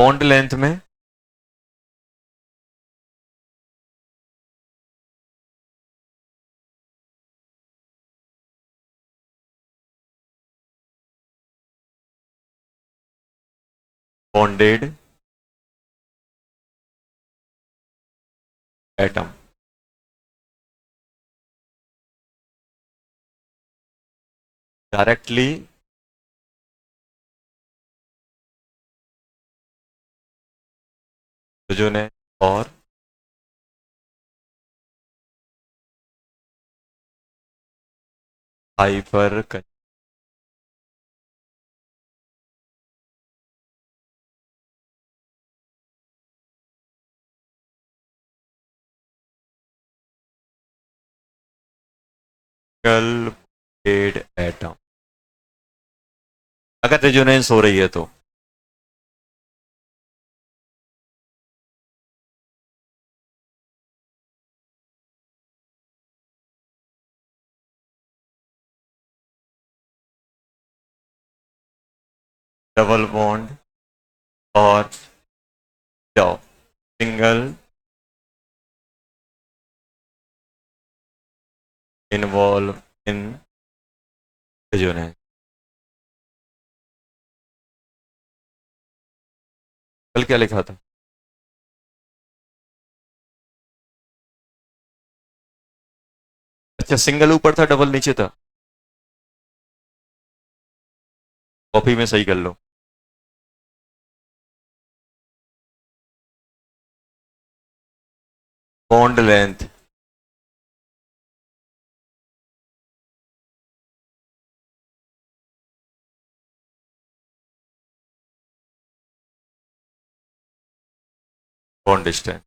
Bond length में bonded atom. Directly resonance और hyper conjugated atom. अगर रेजोनेंस हो रही है तो डबल बॉन्ड और जाओ सिंगल इन्वॉल्व इन रेजोनेंस। कल क्या लिखा था? अच्छा, सिंगल ऊपर था डबल नीचे था। कॉपी में सही कर लो। Bond length bond distance.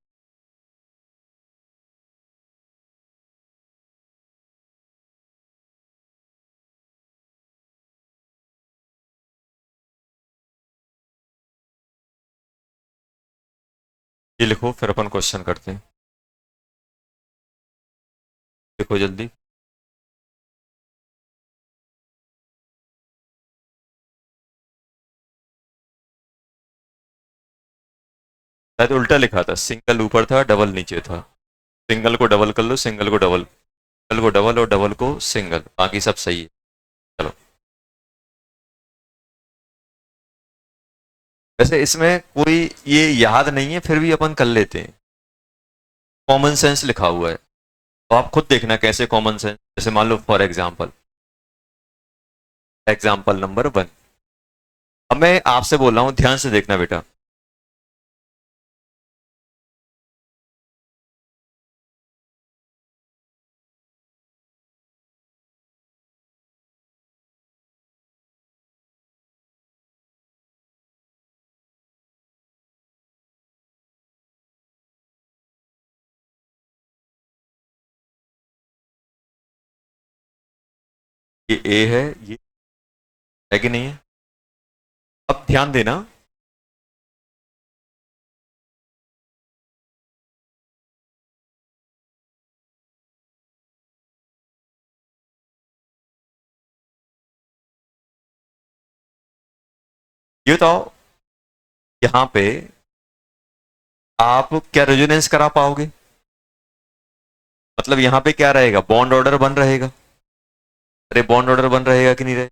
ये लिखो फिर अपन क्वेश्चन करते हैं। देखो जल्दी। शायद उल्टा लिखा था, सिंगल ऊपर था डबल नीचे था। सिंगल को डबल कर लो, सिंगल को डबल, सिंगल को डबल और डबल को सिंगल, बाकी सब सही है। चलो, वैसे इसमें कोई ये याद नहीं है, फिर भी अपन कर लेते हैं। कॉमन सेंस लिखा हुआ है तो आप खुद देखना कैसे कॉमन सेंस। जैसे मान लो फॉर एग्जाम्पल, एग्जाम्पल नंबर 1। अब मैं आपसे बोल रहा हूं, ध्यान से देखना बेटा। ये ए है, ये है कि नहीं है? अब ध्यान देना, ये बताओ यहां पे आप क्या रेजोनेंस करा पाओगे? मतलब यहां पे क्या रहेगा, बॉन्ड ऑर्डर बन रहेगा। अरे बॉन्ड ऑर्डर बन रहेगा कि नहीं रहेगा?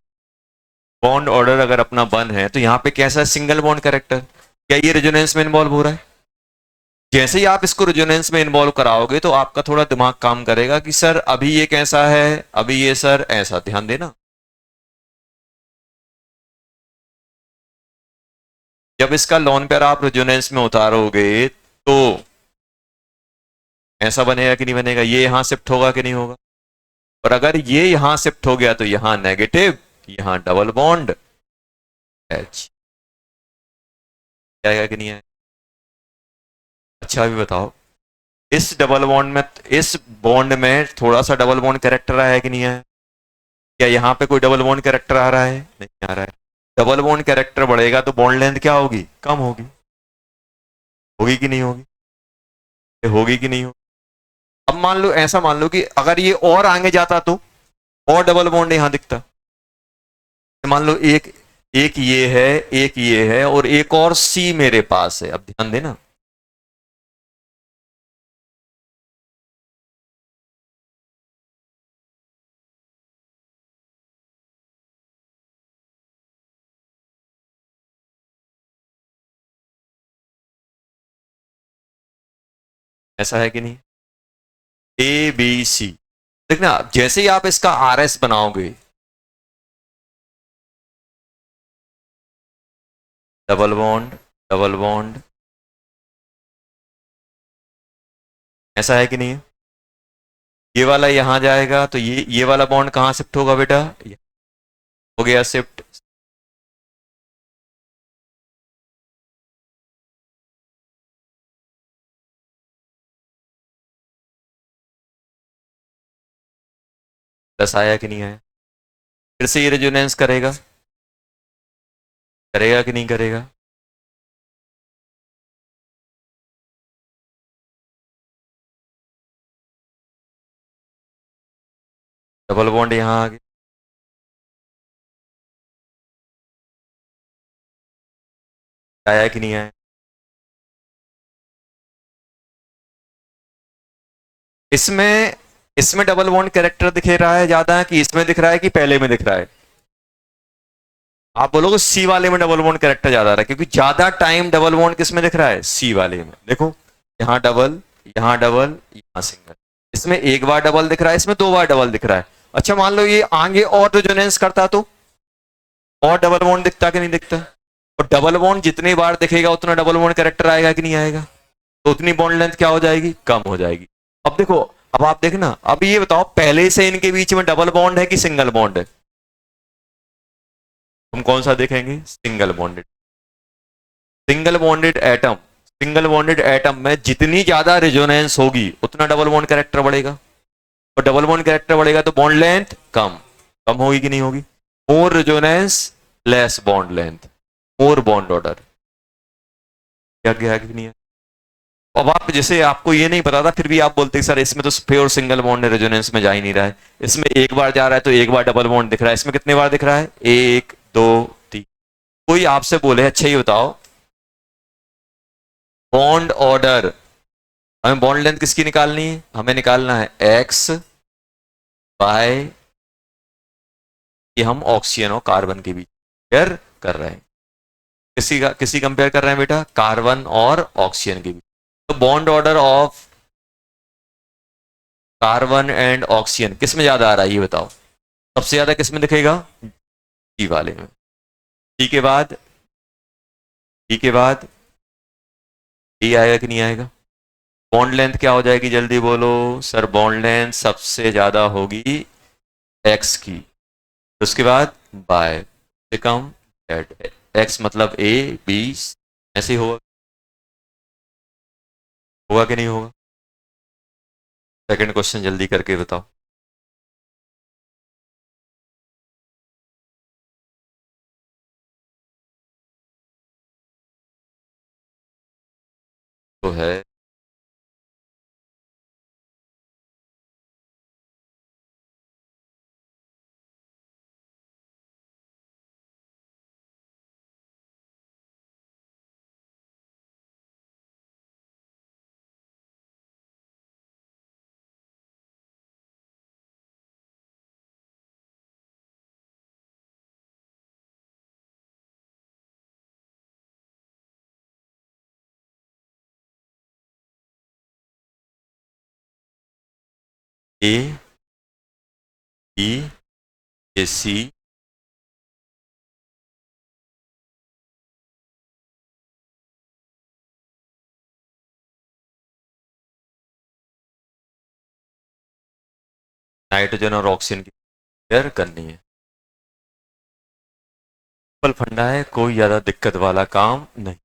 बॉन्ड ऑर्डर अगर अपना बन है तो यहाँ पे कैसा सिंगल बॉन्ड कैरेक्टर, क्या ये रेजोनेंस में इन्वॉल्व हो रहा है? जैसे ही आप इसको रेजोनेंस में इन्वॉल्व कराओगे तो आपका थोड़ा दिमाग काम करेगा कि सर अभी ये कैसा है, अभी ये सर ऐसा। ध्यान देना, जब इसका लोन पेयर आप रेजोनेंस में उतारोगे तो ऐसा बनेगा कि नहीं बनेगा, ये यहां शिफ्ट होगा कि नहीं होगा। और अगर ये यहां शिफ्ट हो गया तो यहां नेगेटिव, यहां डबल बॉन्ड एच आएगा कि नहीं आएगा? अच्छा अभी बताओ, इस डबल बॉन्ड में, इस बॉन्ड में थोड़ा सा डबल बॉन्ड कैरेक्टर आया है कि नहीं आया? क्या यहाँ पे कोई डबल बॉन्ड कैरेक्टर आ रहा है? नहीं आ रहा है। डबल बॉन्ड कैरेक्टर बढ़ेगा तो बॉन्ड लेंथ क्या होगी, कम होगी। होगी कि नहीं होगी? ये होगी कि नहीं होगी? अब मान लो, ऐसा मान लो कि अगर ये और आगे जाता तो और डबल बॉन्ड यहां दिखता। मान लो एक एक ये है, एक ये है, और एक और सी मेरे पास है। अब ध्यान देना, ऐसा है कि नहीं? A B C. देखना, जैसे ही आप इसका आर एस बनाओगे, डबल बॉन्ड, डबल बॉन्ड, ऐसा है कि नहीं? ये वाला यहां जाएगा तो ये वाला बॉन्ड कहां शिफ्ट होगा बेटा? हो गया शिफ्ट। प्लस आया कि नहीं आया? फिर से ये रेजोनेंस करेगा, करेगा कि नहीं करेगा? डबल बॉन्ड यहां आ गया, आया कि नहीं आया? इसमें इसमें डबल बॉन्ड कैरेक्टर दिख रहा है ज्यादा, कि इसमें दिख रहा है, कि पहले में दिख रहा है? आप बोलोगे सी वाले में डबल बॉन्ड कैरेक्टर ज्यादा आ रहा है, क्योंकि ज्यादा टाइम डबल बॉन्ड किस में दिख रहा है? सी वाले में। देखो, यहाँ डबल, यहाँ डबल, यहाँ सिंगल। इसमें एक बार डबल दिख रहा है, इसमें दो बार डबल दिख रहा है। अच्छा, मान लो ये आगे और रेजोनेंस करता तो और डबल बॉन्ड दिखता कि नहीं दिखता? और डबल बॉन्ड जितनी बार दिखेगा उतना डबल बॉन्ड कैरेक्टर आएगा कि नहीं आएगा? तो उतनी बॉन्ड लेंथ क्या हो जाएगी? कम हो जाएगी। अब देखो, अब आप देखना, अब ये बताओ, पहले से इनके बीच में डबल बॉन्ड है कि सिंगल बॉन्ड है? हम कौन सा देखेंगे? Single bonded. Single bonded atom, single bonded atom में जितनी ज्यादा रेजोनेंस होगी उतना डबल बॉन्ड कैरेक्टर बढ़ेगा, और डबल बॉन्ड कैरेक्टर बढ़ेगा तो बॉन्ड लेंथ कम, कम होगी कि नहीं होगी? More resonance, less bond length, more bond order. क्या गया कि नहीं है? अब आप, जैसे आपको ये नहीं पता था फिर भी आप बोलते हैं सर इसमें तो प्योर सिंगल बॉन्ड रेजोनेंस में जा ही नहीं रहा है, इसमें एक बार जा रहा है तो एक बार डबल बॉन्ड दिख रहा है, इसमें कितने बार दिख रहा है? एक, दो, तीन। कोई आपसे बोले अच्छा ये बताओ, बॉन्ड ऑर्डर, हमें बॉन्ड लेंथ किसकी निकालनी है? हमें निकालना है एक्स बाय, ये हम ऑक्सीजन और कार्बन के बीच कंपेयर कर रहे हैं। किसी कंपेयर कर रहे हैं बेटा? कार्बन और ऑक्सीजन के बीच। तो bond order of carbon and oxygen किस में ज्यादा आ रहा है ये बताओ? सबसे ज्यादा किस में दिखेगा? डी वाले में। डी के बाद, डी के बाद डी आएगा कि नहीं आएगा? बॉन्ड लेंथ क्या हो जाएगी जल्दी बोलो? सर बॉन्ड लेंथ सबसे ज्यादा होगी एक्स की, उसके बाद बाय, बिकम जेड। एक्स मतलब ए बी, ऐसे ही होगा, होगा कि नहीं होगा? सेकंड क्वेश्चन जल्दी करके बताओ। तो है, A B, A C, nitrogen और ऑक्सीजन की पेयर करनी है। सिंपल फंडा है, कोई ज्यादा दिक्कत वाला काम नहीं।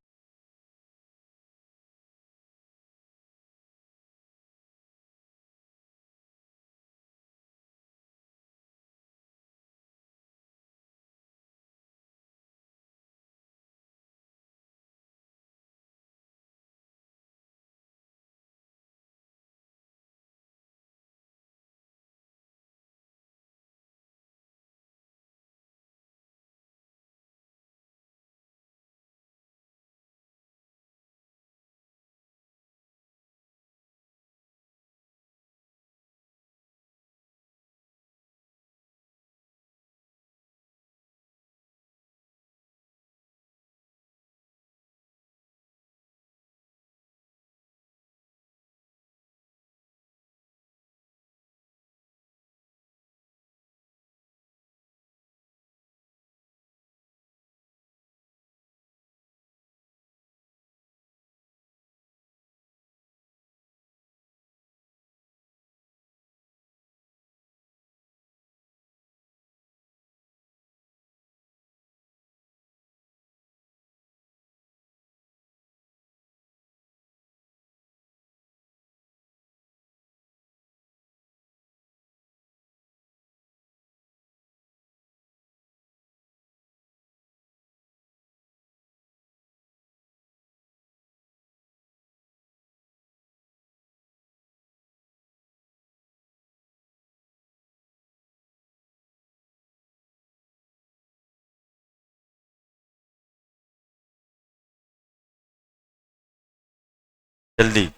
जल्दी।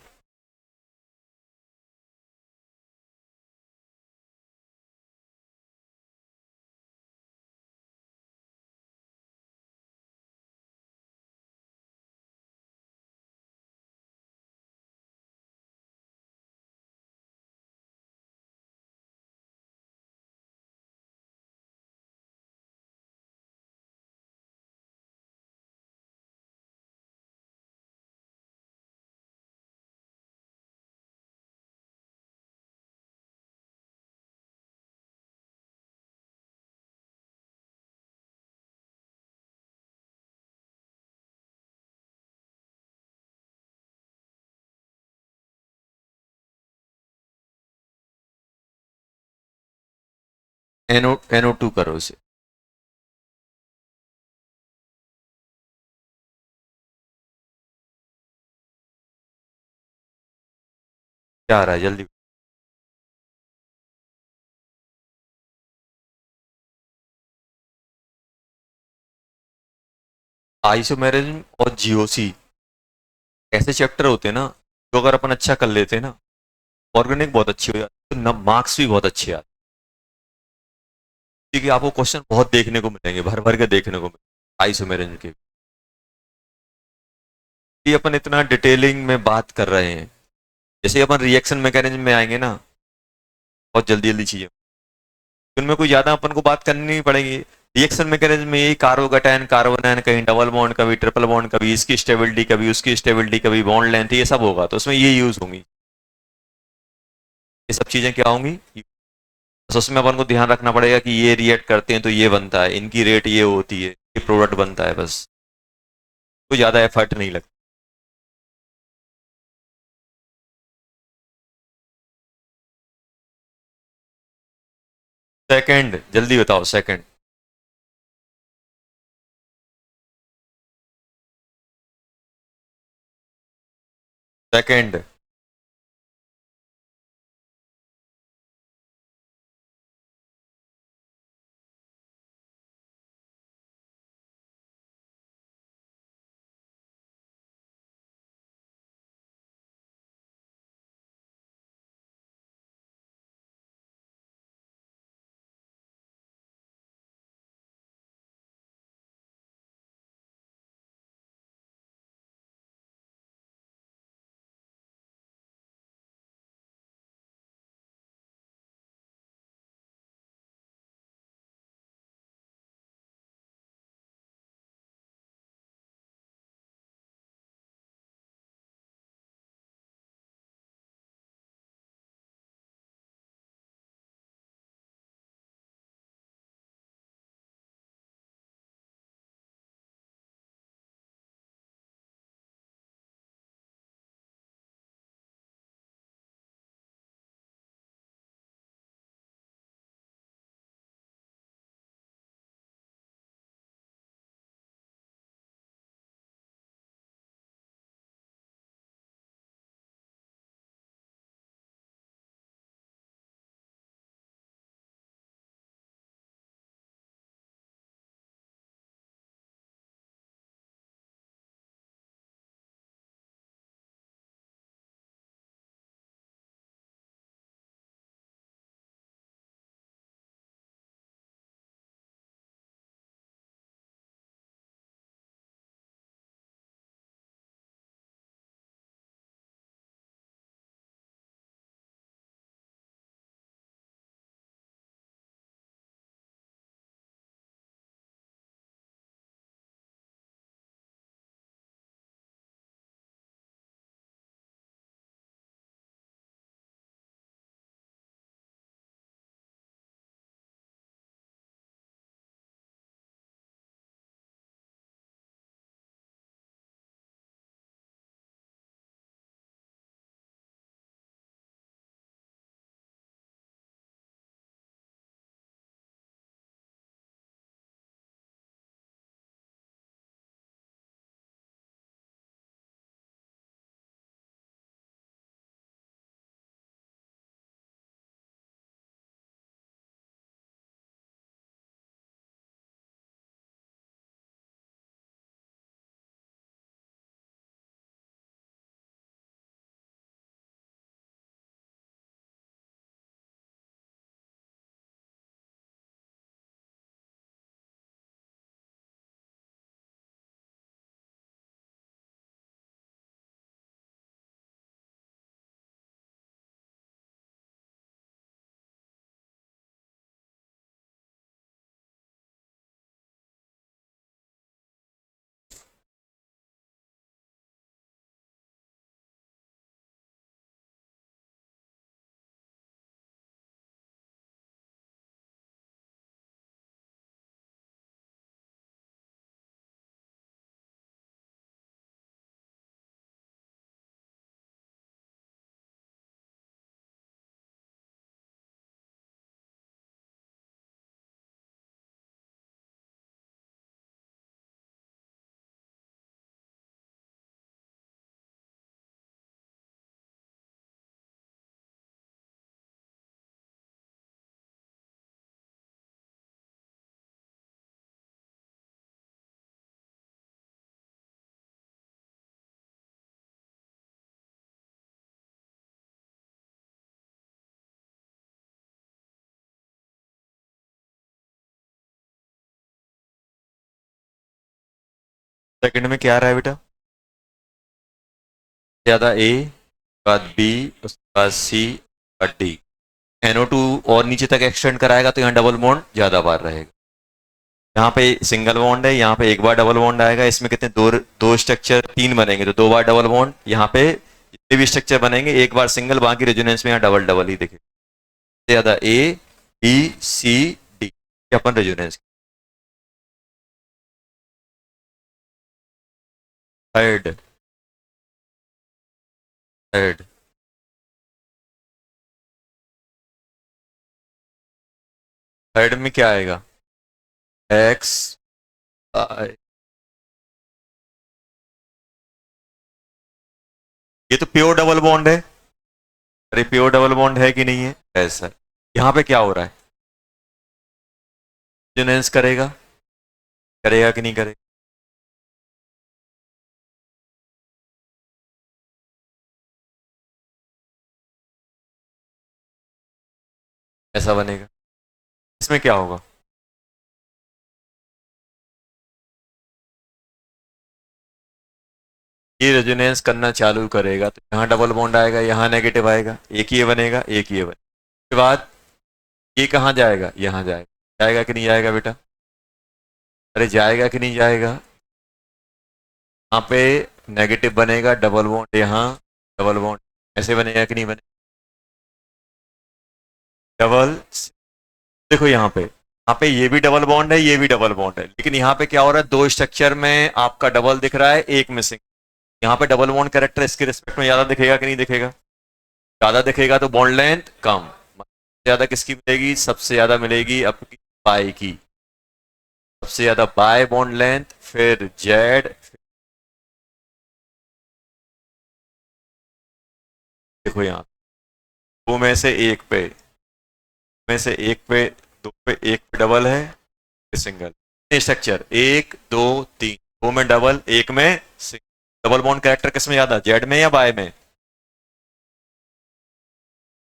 NO2 करो इसे। क्या आ रहा है जल्दी। आइसोमेरिज्म और जीओसी ऐसे चैप्टर होते हैं ना, जो अगर अपन अच्छा कर लेते हैं ना, ऑर्गेनिक बहुत अच्छी हो जाती है, तो मार्क्स भी बहुत अच्छे आते हैं, क्योंकि आपको क्वेश्चन बहुत देखने को मिलेंगे, भर भर के देखने को मिलेंगे आइसोमेरिज्म के। ये अपन इतना डिटेलिंग में बात कर रहे हैं, जैसे अपन रिएक्शन मैकेनिज्म में आएंगे ना, बहुत जल्दी जल्दी चीजें, उनमें कोई ज्यादा अपन को बात करनी नहीं पड़ेगी। रिएक्शन मैकेनिज्म में यही कार्बोकैटायन कार्बोनायन, कहीं डबल बॉन्ड, कभी ट्रिपल बॉन्ड, कभी इसकी स्टेबिलिटी, कभी उसकी स्टेबिलिटी, कभी बॉन्ड लेंथ, ये सब होगा, तो उसमें ये यूज होंगी, ये सब चीजें क्या होंगी। बस उसमें अपन को ध्यान रखना पड़ेगा कि ये रिएक्ट करते हैं तो ये बनता है, इनकी रेट ये होती है, ये प्रोडक्ट बनता है, बस कोई ज्यादा एफर्ट नहीं लगता। सेकंड, जल्दी बताओ सेकंड। सेकंड, सेकंड में क्या आ रहा है बेटा? ज्यादा ए, उसके बाद बी, उसके बाद सी, बाद डी। NO2 और नीचे तक एक्सटेंड कराएगा तो यहाँ डबल बॉन्ड ज्यादा बार रहेगा। यहाँ पे सिंगल बॉन्ड है, यहाँ पे एक बार डबल बॉन्ड आएगा। इसमें कितने दो दो स्ट्रक्चर तीन बनेंगे तो दो बार डबल बॉन्ड। यहाँ पे जितने भी स्ट्रक्चर बनेंगे एक बार सिंगल, बाकी रेजोनेंस में यहाँ डबल डबल ही दिखेगा। ज्यादा ए बी सी डी अपन रेजोनेंस। थर्ड थर्ड थर्ड में क्या आएगा? X I. ये तो प्योर डबल बॉन्ड है। अरे प्योर डबल बॉन्ड है कि नहीं है? ऐसा यहाँ पे क्या हो रहा है? रेजोनेंस करेगा, करेगा कि नहीं करेगा? ऐसा बनेगा। इसमें क्या होगा? ये रेजोनेंस करना चालू करेगा तो यहाँ डबल बॉन्ड आएगा, यहाँ नेगेटिव आएगा, एक ये बनेगा एक ये बनेगा। उसके बाद ये कहाँ जाएगा? यहाँ जाएगा। जाएगा कि नहीं जाएगा बेटा? अरे जाएगा कि नहीं जाएगा? यहाँ पे नेगेटिव बनेगा, डबल बॉन्ड यहाँ, डबल बॉन्ड ऐसे बनेगा कि नहीं बनेगा? डबल। देखो यहाँ पे ये भी डबल बॉन्ड है, ये भी डबल बॉन्ड है, लेकिन यहाँ पे क्या हो रहा है? दो स्ट्रक्चर में आपका डबल दिख रहा है, एक मिसिंग। यहाँ पे डबल बॉन्ड कैरेक्टर इसके रिस्पेक्ट में ज्यादा दिखेगा कि नहीं दिखेगा? ज्यादा दिखेगा तो बॉन्ड लेंथ कम। ज्यादा किसकी मिलेगी? सबसे ज्यादा मिलेगी आपकी बाय की। सबसे ज्यादा बाय बॉन्ड लेंथ, फिर जेड। देखो यहाँ दो में से एक पे, में से एक पे, दो पे, एक पे डबल है, सिंगल। स्ट्रक्चर एक दो तीन, दो में डबल एक में सिंगल। डबल बॉन्ड कैरेक्टर किसमें ज्यादा? जेड में या बाय में?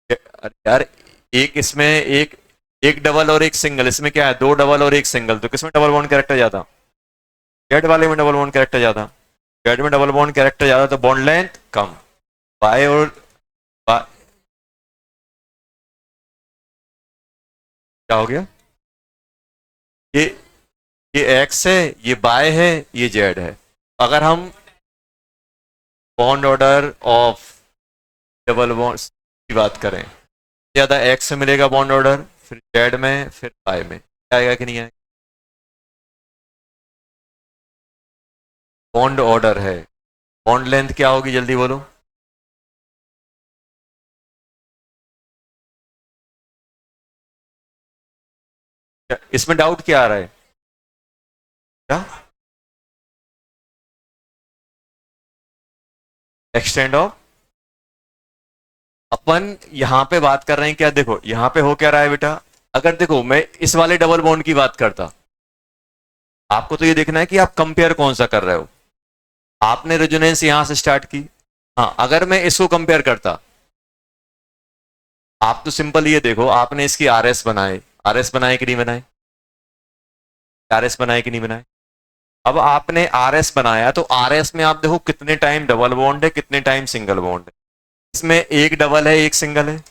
अरे यार एक इसमें एक, एक डबल और एक सिंगल, इसमें क्या है? दो डबल और एक सिंगल, तो किसमें डबल बॉन्ड कैरेक्टर ज्यादा? जेड वाले में डबल बॉन्ड कैरेक्टर ज्यादा। जेड में डबल बॉन्ड कैरेक्टर ज्यादा तो बॉन्ड लेंथ कम। बाय और क्या हो गया? ये ये एक्स है, ये बाय है, ये जेड है। अगर हम bond order of double bond की बात करें, ज्यादा एक्स से मिलेगा बॉन्ड ऑर्डर, फिर जेड में, फिर बाय में। आएगा कि नहीं आएगा? बॉन्ड ऑर्डर है। बॉन्ड लेंथ क्या होगी जल्दी बोलो? इसमें डाउट क्या आ रहा है? क्या? Extend of. अपन यहां पे बात कर रहे हैं क्या? देखो यहां पे हो क्या रहा है बेटा? अगर देखो मैं इस वाले डबल बॉन्ड की बात करता, आपको तो ये देखना है कि आप कंपेयर कौन सा कर रहे हो। आपने रेजोनेंस यहां से स्टार्ट की। हाँ अगर मैं इसको कंपेयर करता, आप तो सिंपल ये देखो, आपने इसकी आरएस बनाए, आरएस बनाए कि नहीं बनाए? आरएस बनाए कि नहीं बनाए? अब आपने आरएस बनाया तो आरएस में आप देखो कितने टाइम डबल बॉन्ड है, कितने टाइम सिंगल बॉन्ड है। इसमें एक डबल है एक सिंगल है,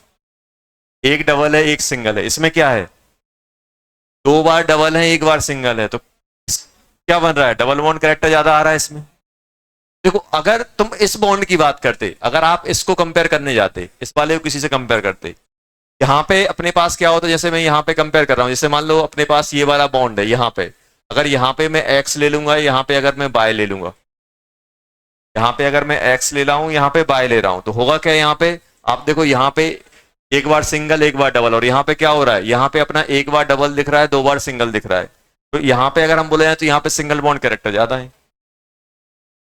एक डबल है एक सिंगल है। इसमें क्या है? दो बार डबल है एक बार सिंगल है, तो क्या बन रहा है? डबल बॉन्ड कैरेक्टर ज्यादा आ रहा है इसमें। देखो अगर तुम इस बॉन्ड की बात करते, अगर आप इसको कंपेयर करने जाते, इस वाले को किसी से कंपेयर करते, यहाँ पे अपने पास क्या होता? जैसे मैं यहाँ पे कंपेयर कर रहा हूँ, जैसे मान लो अपने पास ये वाला बॉन्ड है यहाँ पे, अगर यहाँ पे मैं एक्स ले लूंगा, यहाँ पे अगर मैं बाय ले लूंगा, यहाँ पे अगर मैं एक्स ले रहा हूँ, यहाँ पे बाय ले रहा हूँ, तो होगा क्या यहाँ पे? आप देखो यहाँ पे एक बार सिंगल एक बार डबल, और यहाँ पे क्या हो रहा है? यहाँ पे अपना एक बार डबल दिख रहा है, दो बार सिंगल दिख रहा है। तो यहाँ पे अगर हम बोले जाए तो यहाँ पे सिंगल बॉन्ड कैरेक्टर ज्यादा है।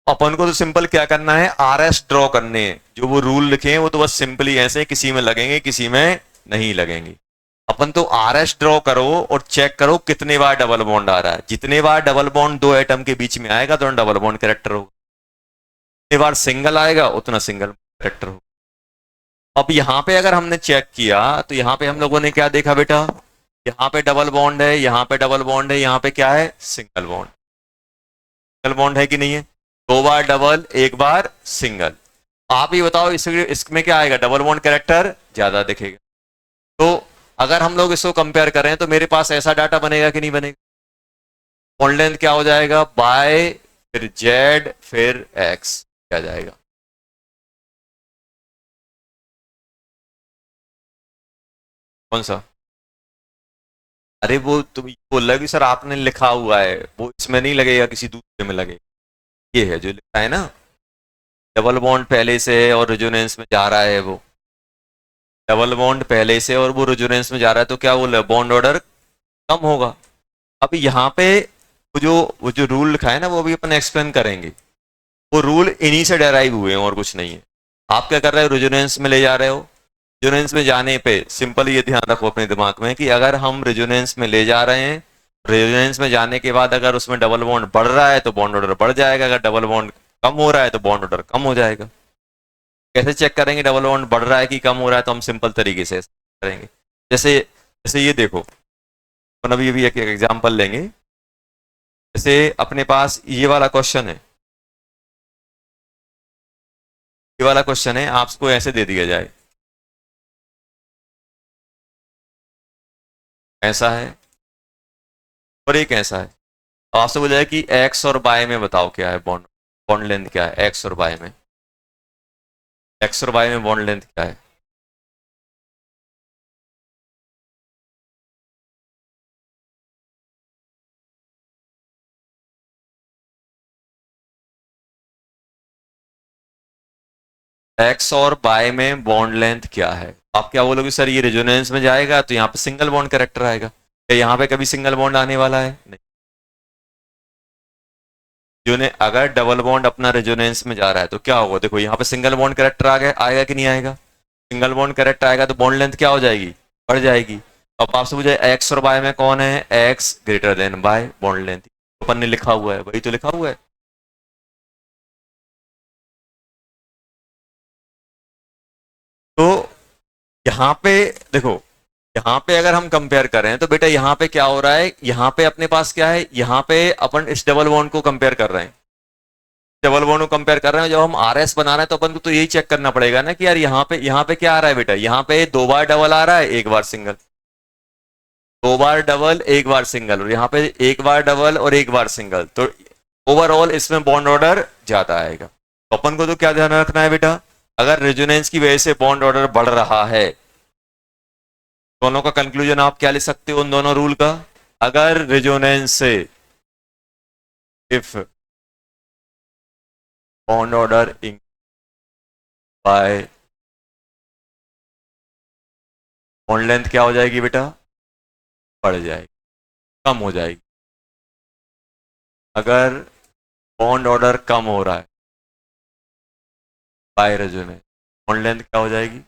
अपन को तो सिंपल क्या करना है? आरएस ड्रॉ करने हैं। जो वो रूल लिखे हैं वो तो बस सिंपली ऐसे, किसी में लगेंगे किसी में नहीं लगेंगे। अपन तो आरएस ड्रॉ करो और चेक करो कितने बार डबल बॉन्ड आ रहा है। जितने बार डबल बॉन्ड दो एटम के बीच में आएगा तो डबल बॉन्ड कैरेक्टर होगा। जितने बार सिंगल आएगा उतना सिंगल कैरेक्टर होगा। अब यहाँ पे अगर हमने चेक किया तो यहाँ पे हम लोगों ने क्या देखा बेटा? यहाँ पे डबल बॉन्ड है, यहाँ पे डबल बॉन्ड है, यहाँ पे क्या है? Single bond. सिंगल बॉन्ड है कि नहीं है? 2 बार डबल, 1 बार सिंगल। आप ही बताओ इसमें क्या आएगा? डबल बॉन्ड कैरेक्टर ज्यादा दिखेगा। तो अगर हम लोग इसको कंपेयर करें तो मेरे पास ऐसा डाटा बनेगा कि नहीं बनेगा? बॉन्ड लेंथ क्या हो जाएगा? बाय, फिर जेड, फिर एक्स, क्या जाएगा? कौन सा? अरे वो तुम बोल रहे हो कि सर आपने लिखा हुआ है, वो इसमें नहीं लगेगा, किसी दूसरे में लगेगा। ये है जो लिखा है ना, डबल बॉन्ड पहले से है और रेजोनेंस में जा रहा है, वो डबल बॉन्ड पहले से और वो रेजोनेंस में जा रहा है, तो क्या वो बॉन्ड ऑर्डर कम होगा। अब यहाँ पे वो जो रूल लिखा है ना, वो भी अपन एक्सप्लेन करेंगे। वो रूल इन्हीं से डेराइव हुए हैं और कुछ नहीं है। आप क्या कर रहे हो? रेजोनेंस में ले जा रहे हो। रेजोनेंस में जाने पे सिंपल ये ध्यान रखो अपने दिमाग में कि अगर हम रेजोनेंस में ले जा रहे हैं, रेजोनेंस में जाने के बाद अगर उसमें डबल बॉन्ड बढ़ रहा है तो बॉन्ड ऑर्डर बढ़ जाएगा, अगर डबल बॉन्ड कम हो रहा है तो बॉन्ड ऑर्डर कम हो जाएगा। कैसे चेक करेंगे डबल बॉन्ड बढ़ रहा है कि कम हो रहा है? तो हम सिंपल तरीके से करेंगे। जैसे जैसे ये देखो, अपन अभी अभी एक एग्जांपल लेंगे। जैसे अपने पास ये वाला क्वेश्चन है, ये वाला क्वेश्चन है, आपको ऐसे दे दिया जाए, ऐसा है और एक ऐसा है। तो आपसे बोला जाए कि एक्स और वाई में बताओ क्या है बॉन्ड, बॉन्ड लेंथ क्या है एक्स और वाई में? एक्स और वाई में बॉन्ड लेंथ क्या है? एक्स और वाई में बॉन्ड लेंथ क्या है? आप क्या बोलोगे? सर ये रेजोनेंस में जाएगा तो यहाँ पे सिंगल बॉन्ड कैरेक्टर आएगा। क्या यहाँ पे कभी सिंगल बॉन्ड आने वाला है? नहीं। अगर डबल बॉन्ड अपना रेजोनेंस में जा रहा है तो क्या होगा? देखो यहाँ पे सिंगल बॉन्ड कैरेक्टर आ गया, आएगा कि नहीं आएगा? सिंगल बॉन्ड कैरेक्टर आएगा तो बॉन्ड लेंथ क्या हो जाएगी? बढ़ जाएगी। अब आपसे पूछे एक्स और वाई में कौन है? X greater than Y, bond length अपन ने लिखा हुआ है, वही तो लिखा हुआ है। तो यहाँ पे देखो, यहाँ पे अगर हम कंपेयर करें तो बेटा यहाँ पे क्या हो रहा है? यहाँ पे अपने पास क्या है? यहाँ पे अपन इस डबल बॉन्ड को कंपेयर कर रहे हैं, डबल बॉन्ड को कंपेयर कर रहे हैं। जब हम आर एस बना रहे हैं तो अपन को तो यही चेक करना पड़ेगा ना कि यार यहाँ पे क्या आ रहा है बेटा? यहाँ पे 2 बार डबल आ रहा है, 1 बार सिंगल, 2 बार डबल, 1 बार सिंगल, और यहाँ पे 1 बार डबल और 1 बार सिंगल, तो ओवरऑल इसमें बॉन्ड ऑर्डर ज्यादा आएगा। तो अपन को तो क्या ध्यान रखना है बेटा? अगर रेजोनेंस की वजह से बॉन्ड ऑर्डर बढ़ रहा है, दोनों का कंक्लूजन आप क्या लिख सकते हो उन दोनों रूल का? अगर रेजोनेंस से, if bond order by, bond length क्या हो जाएगी बेटा? बढ़ जाएगी, कम हो जाएगी। अगर बॉन्ड ऑर्डर कम हो रहा है बाय रेजोनेंस, बॉन्ड लेंथ क्या हो जाएगी?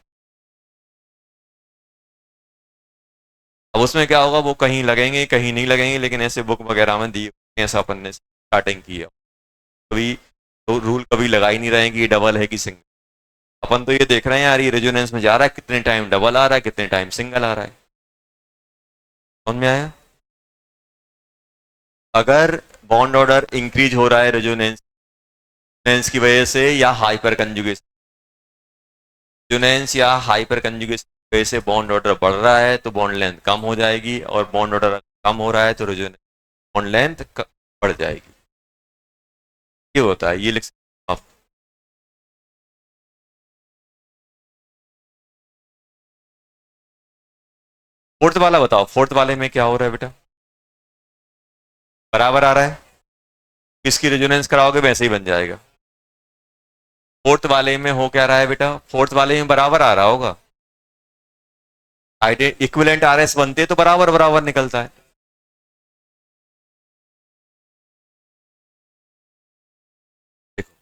अब उसमें क्या होगा? वो कहीं लगेंगे कहीं नहीं लगेंगे, लेकिन ऐसे बुक वगैरह में दी, ऐसा अपन ने स्टार्टिंग की है। कभी तो रूल कभी लगा ही नहीं रहे हैं कि ये डबल है कि सिंगल। अपन तो ये देख रहे हैं यार, ये रेजोनेंस में जा रहा है, कितने टाइम डबल आ रहा है, कितने टाइम सिंगल आ रहा है। समझ में आया? अगर बॉन्ड ऑर्डर इंक्रीज हो रहा है रेजोनेंस की वजह से या हाइपर कंजुगेशन, रेजोनेंस या हाइपर कंजुगेशन की वजह से बॉन्ड ऑर्डर बढ़ रहा है तो बॉन्ड लेंथ कम हो जाएगी, और बॉन्ड ऑर्डर कम हो रहा है तो रेजोनेंस, बॉन्ड लेंथ बढ़ जाएगी। ये होता है, ये लिख सकते हो आप। फोर्थ वाला बताओ, फोर्थ वाले में क्या हो रहा है बेटा? बराबर आ रहा है, किसकी रेजोनेंस कराओगे वैसे ही बन जाएगा। फोर्थ वाले में हो क्या रहा है बेटा? फोर्थ वाले में बराबर आ रहा होगा, इक्विवेलेंट आरएस बनते तो बराबर बराबर निकलता है। देखो,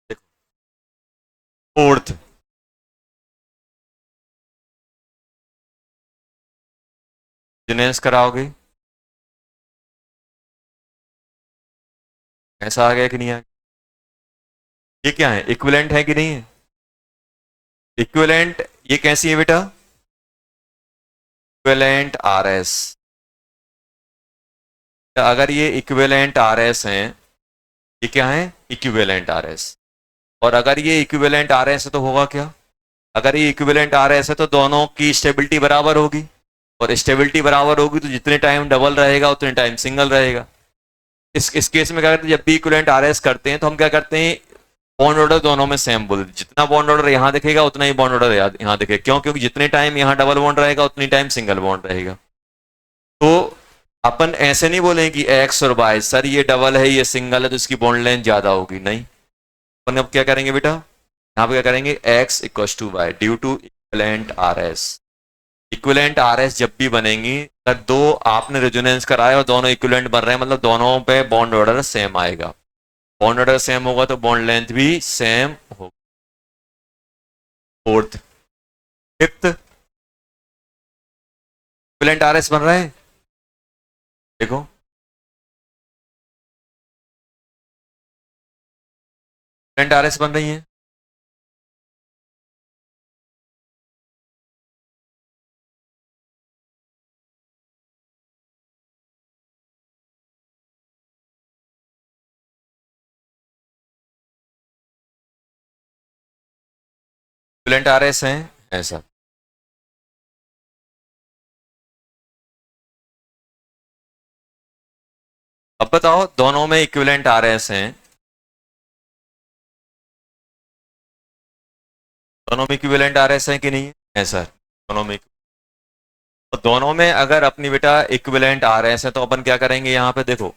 देखो, फोर्थ, रेजोनेंस कराओगे, ऐसा आ गया कि नहीं आ गया? ये क्या है, इक्विवेलेंट है कि नहीं है? इक्विवेलेंट ये कैसी है बेटा? Equivalent R S. अगर ये इक्विवेलेंट आर एस हैं, ये क्या है, इक्विवेलेंट आर एस। और अगर ये इक्विवेलेंट आर एस है तो होगा क्या? अगर ये इक्विवेलेंट आर एस है तो दोनों की स्टेबिलिटी बराबर होगी, और स्टेबिलिटी बराबर होगी तो जितने टाइम डबल रहेगा उतने टाइम सिंगल रहेगा। इस केस में क्या करते हैं, जब भी इक्विवेलेंट आर एस करते हैं तो हम क्या करते हैं, बॉन्ड ऑर्डर दोनों में सेम बोल, जितना बॉन्ड ऑर्डर यहाँ दिखेगा उतना ही बॉन्ड ऑर्डर यहाँ दिखेगा। क्यों? क्योंकि जितने टाइम यहाँ डबल बॉन्ड रहेगा उतनी टाइम सिंगल बॉन्ड रहेगा। तो अपन ऐसे नहीं बोले कि एक्स और वाई, सर ये डबल है ये सिंगल है तो इसकी बॉन्ड लेंथ ज्यादा होगी, नहीं। अपन अब क्या करेंगे बेटा, यहाँ पे क्या करेंगे, X equal to Y due to equivalent R S. Equivalent R S जब भी बनेंगी, अगर दो आपने रेजोनेंस कराया और दोनों इक्विवेलेंट बन रहे हैं, मतलब दोनों पे बॉन्ड ऑर्डर सेम आएगा। बॉन्ड ऑर्डर सेम होगा तो बॉन्ड लेंथ भी सेम होगा। Fourth, fifth, equivalent R S बन रहे हैं, देखो इक्विवेलेंट आर एस बन रही है। इक्विवेलेंट आर एस है ऐसा। अब बताओ दोनों में इक्विवेलेंट आर एस हैं, दोनों में इक्विवेलेंट आर एस है कि नहीं है सर? दोनों में, तो दोनों में अगर अपनी बेटा इक्विवेलेंट आर एस है तो अपन क्या करेंगे, यहाँ पे देखो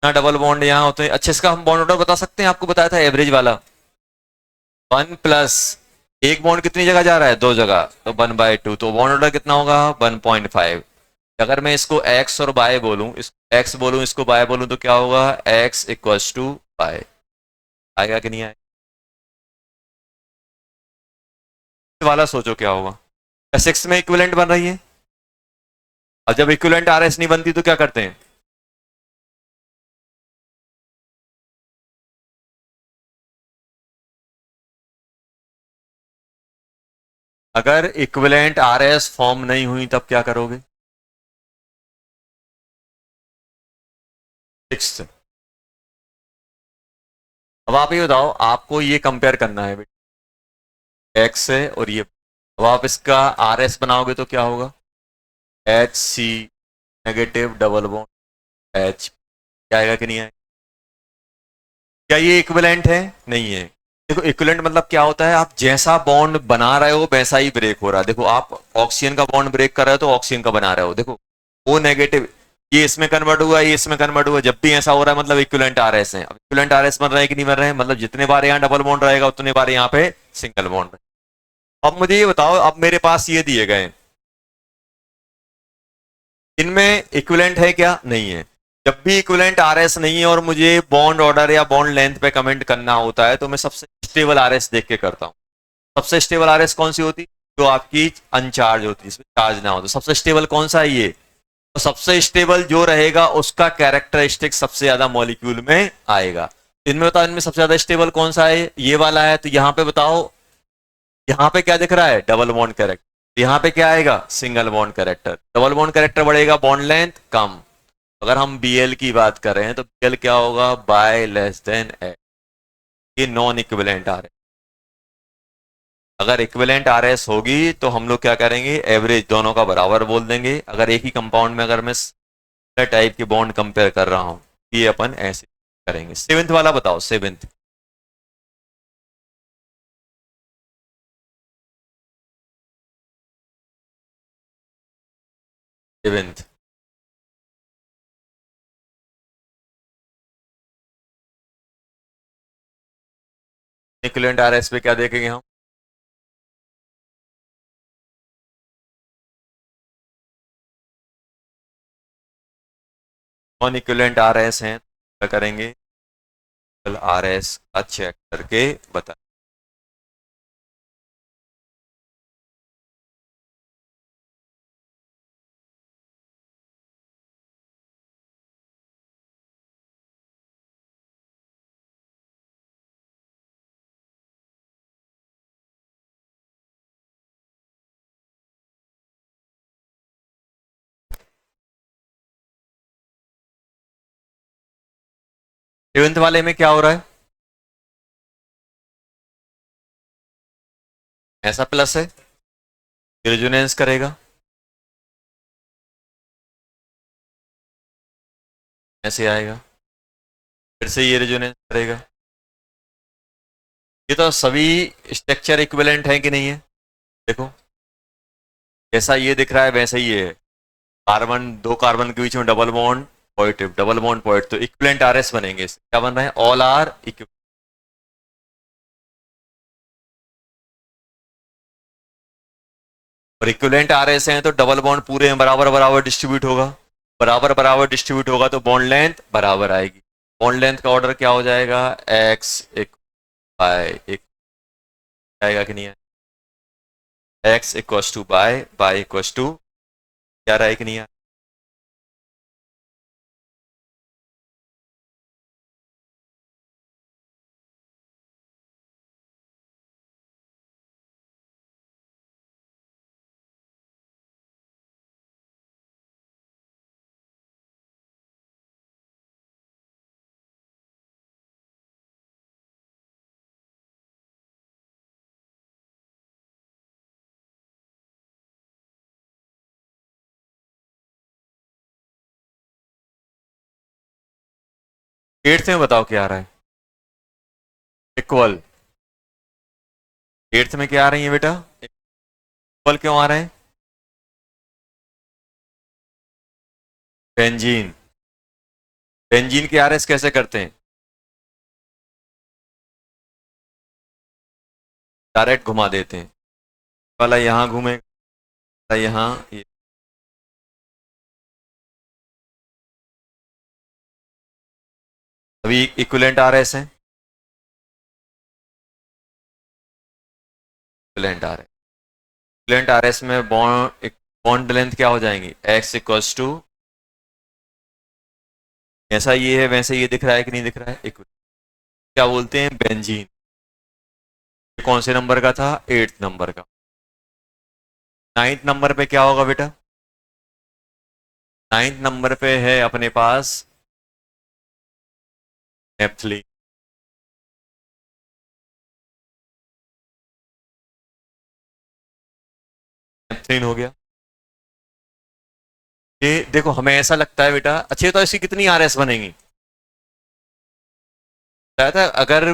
ना डबल बॉन्ड यहाँ होते हैं। अच्छा इसका हम बॉन्ड ऑर्डर बता सकते हैं, आपको बताया था एवरेज वाला, 1 प्लस एक बॉन्ड कितनी जगह जा रहा है, 2 जगह, तो 1/2, तो बॉन्ड ऑर्डर कितना होगा 1.5। अगर मैं इसको x और y बोलूं, इसको x बोलूं इसको y बोलूं तो क्या होगा, x इक्वल्स टू y। आएगा कि नहीं आएगा? वाला सोचो क्या होगा, सिक्स में इक्विवेलेंट बन रही है। और जब इक्विवेलेंट आर एस नहीं बनती तो क्या करते हैं, अगर इक्विवेलेंट आर एस फॉर्म नहीं हुई तब क्या करोगे, सिक्स। अब आप ये बताओ, आपको ये कंपेयर करना है एक्स है और ये, अब आप इसका आर एस बनाओगे तो क्या होगा, H C negative double bond H, क्या आएगा कि नहीं आएगा? क्या ये इक्विवेलेंट है? नहीं है। देखो इक्विवेलेंट मतलब क्या होता है, आप जैसा बॉन्ड बना रहे हो वैसा ही ब्रेक हो रहा है। देखो आप ऑक्सीजन का बॉन्ड ब्रेक कर रहे हो तो ऑक्सीजन का बना रहे हो, देखो वो नेगेटिव, ये इसमें कन्वर्ट हुआ, ये इसमें कन्वर्ट हुआ, जब भी ऐसा हो रहा है मतलब इक्विवेलेंट आर एस है। अब इक्विवेलेंट आर एस बन रहा है कि नहीं बन रहे हैं, मतलब जितने बार यहाँ डबल बॉन्ड रहेगा उतने बार यहाँ पे सिंगल बॉन्ड। अब मुझे ये बताओ, अब मेरे पास ये दिए गए, इनमें इक्विवेलेंट है क्या, नहीं है। जब भी इक्विवेलेंट आरएस नहीं है और मुझे बॉन्ड ऑर्डर या बॉन्ड लेंथ पे कमेंट करना होता है तो मैं सबसे स्टेबल आरएस देख के करता हूं। सबसे स्टेबल आरएस कौन सी होती, जो आपकी अनचार्ज होती है, इसमें चार्ज ना हो। तो सबसे स्टेबल कौन सा है, ये। तो सबसे स्टेबल जो रहेगा उसका कैरेक्टरिस्टिक सबसे ज्यादा मॉलिक्यूल में आएगा। इनमें बताओ, इनमें सबसे ज्यादा स्टेबल कौन सा है, ये वाला है। तो यहां पे बताओ, यहाँ पे क्या दिख रहा है, डबल बॉन्ड कैरेक्टर। यहाँ पे क्या आएगा, single bond character. Double bond character बढ़ेगा, बॉन्ड लेंथ कम। अगर हम बीएल की बात कर रहे हैं तो बीएल क्या होगा, बाय लेस देन एक्स। ये नॉन इक्विवेलेंट आर एस। अगर इक्विवेलेंट आर एस होगी तो हम लोग क्या करेंगे, एवरेज दोनों का बराबर बोल देंगे। अगर एक ही कंपाउंड में अगर मैं टाइप के बॉन्ड कंपेयर कर रहा हूं, ये अपन ऐसे करेंगे। सेवेंथ वाला बताओ, seventh. Seventh equivalent R S पे क्या देखेंगे हम, नॉन इक्विवेलेंट आर एस हैं, क्या करेंगे, आर एस का चेक करके बता 7th वाले में क्या हो रहा है, ऐसा प्लस है, रेजोनेंस करेगा, ऐसे आएगा, फिर से ये रेजोनेंस करेगा। ये तो सभी स्ट्रक्चर इक्विवेलेंट है कि नहीं है, देखो जैसा ये दिख रहा है वैसा ही है, कार्बन, दो कार्बन के बीच में double bond positive, double bond positive, तो इक्विवेलेंट आरएस बनेंगे। क्या बन रहे हैं, ऑल आर इक्विवेलेंट। और इक्विवेलेंट आरएस हैं तो डबल बॉन्ड पूरे में बराबर बराबर डिस्ट्रीब्यूट होगा, बराबर बराबर डिस्ट्रीब्यूट होगा तो बॉन्ड लेंथ बराबर आएगी। बॉन्ड लेंथ का ऑर्डर क्या हो जाएगा, एक्स एक बाय एक आएगा कि नहीं है, X equals to by equals to क्या रहा है कि नहीं है। एट्थ में बताओ क्या आ रहा है, इक्वल। एट्थ में क्या आ रही है बेटा, इक्वल क्यों आ रहे हैं, बेंजीन। बेंजीन के आरएस कैसे करते हैं, डायरेक्ट घुमा देते हैं, वाला यहां घूमेगा, यहां ये। अभी इक्विवेलेंट आरएस है, इक्विवेलेंट आरएस, इक्विवेलेंट आरएस में बॉन्ड बॉन्ड लेंथ क्या हो जाएंगी, एक्स इक्वल्स टू, ऐसा ये है वैसे ये दिख रहा है कि नहीं दिख रहा है, क्या बोलते हैं, बेंजीन। कौन से नंबर का था, 8th नंबर का। 9th नंबर पे क्या होगा बेटा, 9th नंबर पे है अपने पास नेप्थलीन। नेप्थलीन हो गया। ये देखो हमें ऐसा लगता है बेटा, अच्छे तो ऐसी कितनी आरएस बनेंगी, था अगर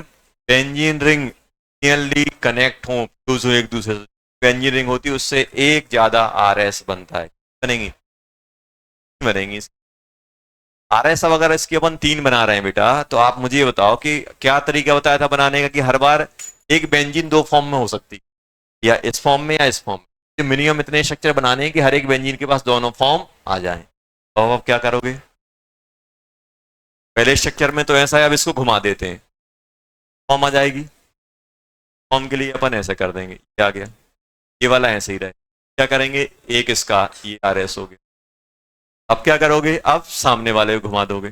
बेंजीन रिंग नियरली कनेक्ट हो दूसरे एक दूसरे से, बेंजीन रिंग होती है उससे एक ज्यादा आरएस बनता है, बनेंगी बनेंगी। आरएस अब अगर इसकी अपन 3 बना रहे हैं बेटा, तो आप मुझे ये बताओ कि क्या तरीका बताया था बनाने का, कि हर बार एक बेंजीन 2 फॉर्म में हो सकती, या इस फॉर्म में या इस फॉर्म में, मिनिमम इतने स्ट्रक्चर बनाने हैं कि हर एक बेंजीन के पास दोनों फॉर्म आ जाए। तो अब क्या करोगे, पहले स्ट्रक्चर में तो ऐसा है, अब इसको घुमा देते हैं, फॉर्म आ जाएगी। फॉर्म के लिए अपन ऐसे कर देंगे, क्या गया, ये वाला ऐसे ही रहे, क्या करेंगे, एक इसका ये आरएस हो गया। अब क्या करोगे, अब सामने वाले को घुमा दोगे,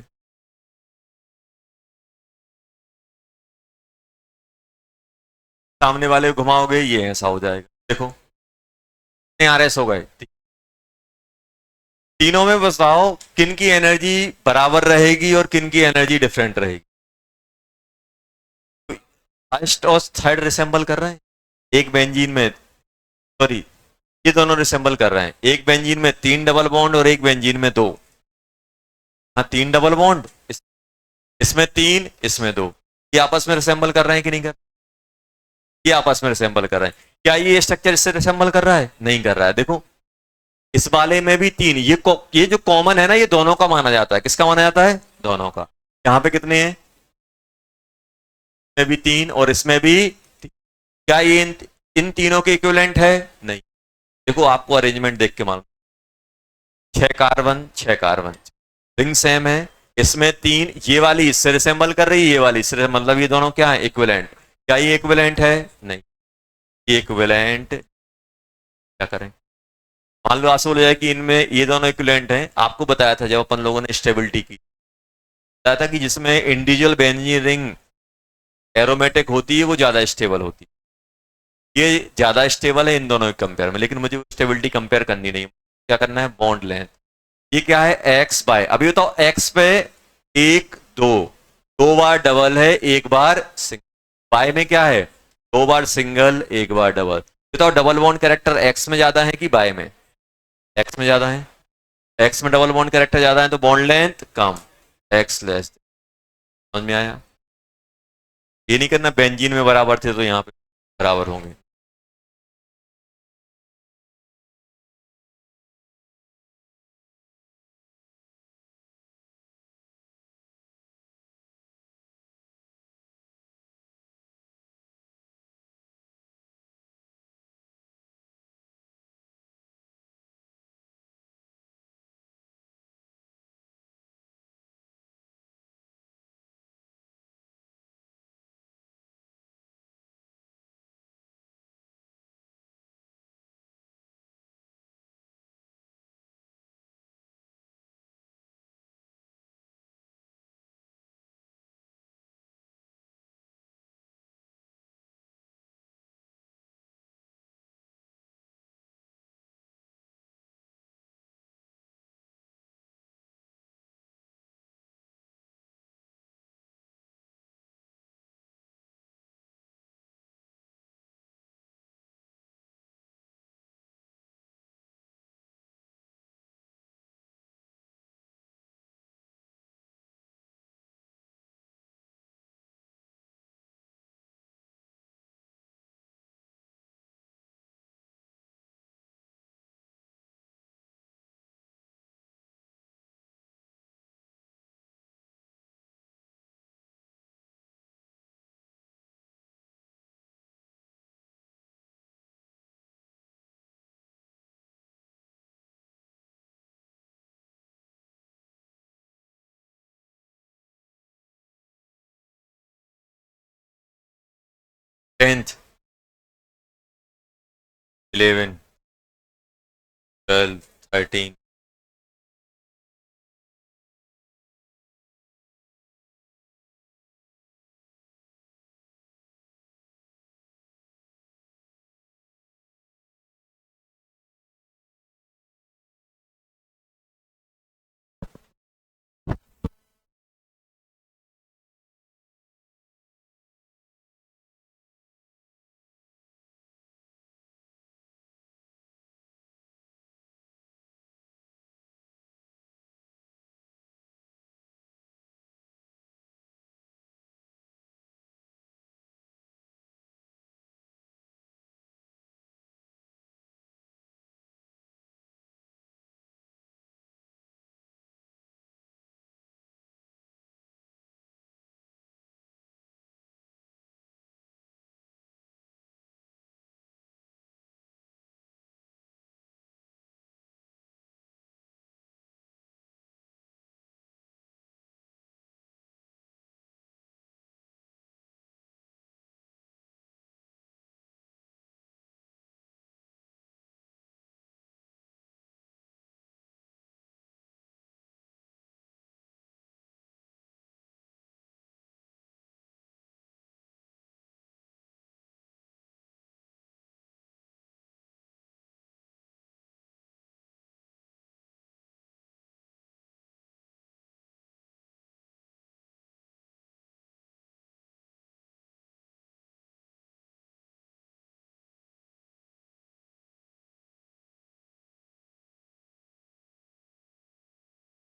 सामने वाले को घुमाओगे ये ऐसा हो जाएगा। देखो कितने आरएस हो गए, तीनों में बताओ किन की एनर्जी बराबर रहेगी और किन की एनर्जी डिफरेंट रहेगी। फर्स्ट और थर्ड रिसेंबल कर रहे हैं, एक बेंजीन में, सॉरी ये दोनों रिसेंबल कर रहे हैं, एक बेंजीन में 3 डबल बॉन्ड और एक बेंजीन में 2। हाँ 3 डबल बॉन्ड, इसमें 3 इसमें 2, ये आपस में रिसेंबल कर रहे हैं कि नहीं कर, ये आपस में रिसेंबल कर रहे हैं। क्या ये स्ट्रक्चर इससे रिसेंबल कर रहा है, नहीं कर रहा है। देखो इस वाले में भी 3, ये जो कॉमन है ना, ये दोनों का माना जाता है, किसका माना जाता है, दोनों का। यहाँ पे कितने हैं, इसमें भी 3 और इसमें भी 3। क्या ये इन तीनों के इक्विवेलेंट है, नहीं। देखो आपको अरेंजमेंट देख के मालूम, 6 कार्बन 6 कार्बन, रिंग सेम है, इसमें 3, ये वाली इससे रिसेंबल कर रही है, ये वाली इससे, मतलब ये दोनों क्या है, इक्विवेलेंट। क्या ये इक्विवेलेंट है, नहीं। ये इक्विवेलेंट, क्या करें, मान लो ऐसा हो जाए कि इनमें ये दोनों इक्विवेलेंट हैं। आपको बताया था जब अपन लोगों ने स्टेबिलिटी की, बताया था कि जिसमें इंडिविजुअल बेंजीन रिंग एरोमेटिक होती है वो ज्यादा स्टेबल होती है, ये ज्यादा स्टेबल है इन दोनों के कंपेयर में, लेकिन मुझे स्टेबिलिटी कंपेयर करनी नहीं, क्या करना है, बॉन्ड लेंथ। ये क्या है, एक्स बाय, अभी बताओ एक्स पे 1 2 दो बार डबल है, एक बार सिंगल। बाय में क्या है, दो बार सिंगल एक बार डबल। बताओ डबल बॉन्ड कैरेक्टर एक्स में ज्यादा है कि बाय में? एक्स में ज्यादा है। एक्स में डबल बॉन्ड कैरेक्टर ज्यादा है तो बॉन्ड लेंथ कम, एक्स लेस। समझ में आया? ये नहीं करना बेंजीन में बराबर थे तो यहाँ पे बराबर होंगे। टेंथ, 11, 12, 13।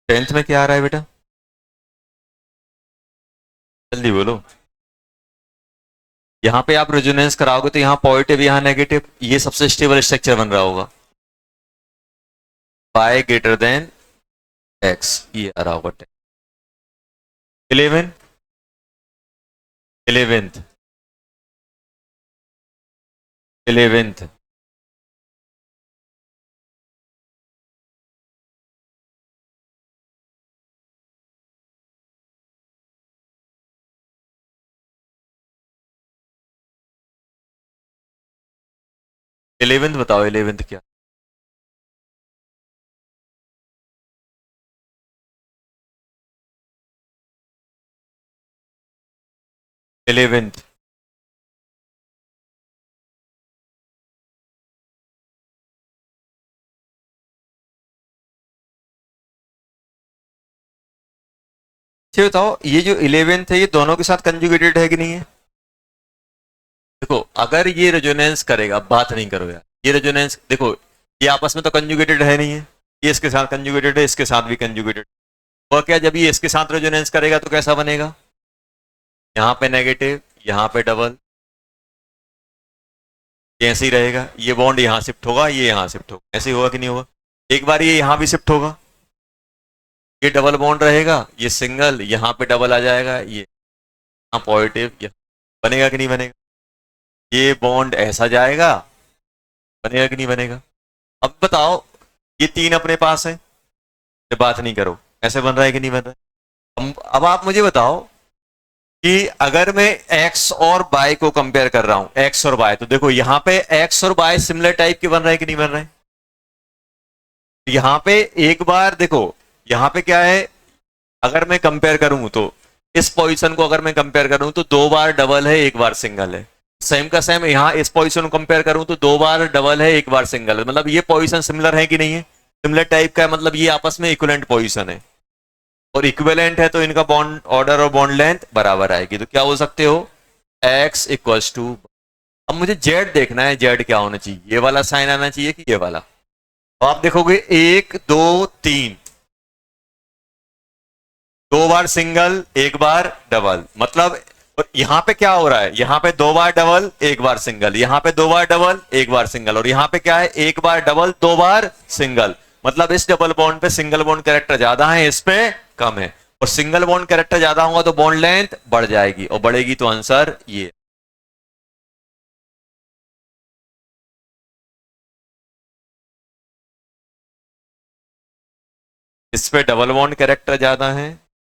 10th में क्या आ रहा है बेटा, जल्दी बोलो। यहाँ पे आप रेजोनेंस कराओगे तो यहाँ पॉजिटिव यहाँ नेगेटिव, ये सबसे स्टेबल स्ट्रक्चर बन रहा होगा। पाई ग्रेटर देन एक्स, ये आ रहा होगा। 11, 11th, 11th, 11th बताओ, 11th क्या? 11th, ये बताओ, ये जो 11th है ये दोनों के साथ कंजुगेटेड है कि नहीं है? देखो अगर ये रेजोनेंस करेगा, बात नहीं करो यार, ये रेजोनेंस देखो, ये आपस में तो कंजुगेटेड है नहीं है, ये इसके साथ कंजुगेटेड है, इसके साथ भी कंजुगेटेड। वह क्या, जब ये इसके साथ रेजोनेंस करेगा तो कैसा बनेगा, यहाँ पे नेगेटिव, यहाँ पे डबल, ऐसे ही रहेगा। ये बॉन्ड यहाँ शिफ्ट होगा, ये यहाँ शिफ्ट होगा, ऐसे ही होगा कि नहीं होगा? एक बार ये यहाँ भी शिफ्ट होगा, ये डबल बॉन्ड रहेगा, ये सिंगल, यहाँ पे डबल आ जाएगा, ये यहाँ पॉजिटिव, बनेगा कि नहीं बनेगा? ये बॉन्ड ऐसा जाएगा, बनेगा कि नहीं बनेगा? अब बताओ, ये 3 अपने पास है, ये बात नहीं करो, ऐसे बन रहा है कि नहीं बन रहा है? अब आप मुझे बताओ कि अगर मैं x और y को कंपेयर कर रहा हूं, x और y, तो देखो यहां पे x और y सिमिलर टाइप के बन रहे हैं कि नहीं बन रहे हैं? यहां पे एक बार देखो, यहां पे क्या है, अगर मैं कंपेयर करूं तो इस पोजीशन को अगर मैं कंपेयर करूं तो 2 बार डबल है, 1 बार सिंगल है। सेम का सेम यहां इस पोजीशन को कंपेयर करूं तो 2 बार डबल है, 1 बार सिंगल है। मतलब ये पोजीशन सिमिलर है कि नहीं है? सिमिलर टाइप का है, मतलब ये आपस में इक्विवेलेंट पोजीशन है, और इक्विवेलेंट है तो इनका बॉन्ड ऑर्डर और बॉन्ड लेंथ बराबर आएगी। तो क्या हो सकते हो, x इक्वल्स टू। अब मुझे z देखना है, z क्या होना चाहिए, ये वाला साइन आना चाहिए कि ये वाला? तो आप देखोगे 1 2 3, 2 बार सिंगल, 1 बार डबल, मतलब यहां पे क्या हो रहा है, यहां पे 2 बार डबल, 1 बार सिंगल, यहां पे 2 बार डबल, 1 बार सिंगल, और यहां पे क्या है, 1 बार डबल, 2 बार सिंगल। मतलब इस डबल बॉन्ड पे सिंगल बॉन्ड कैरेक्टर ज्यादा है, इस पे कम है, और सिंगल बॉन्ड कैरेक्टर ज्यादा होगा तो बॉन्ड लेंथ बढ़ जाएगी, और बढ़ेगी तो आंसर ये। इस पे डबल बॉन्ड कैरेक्टर ज्यादा है,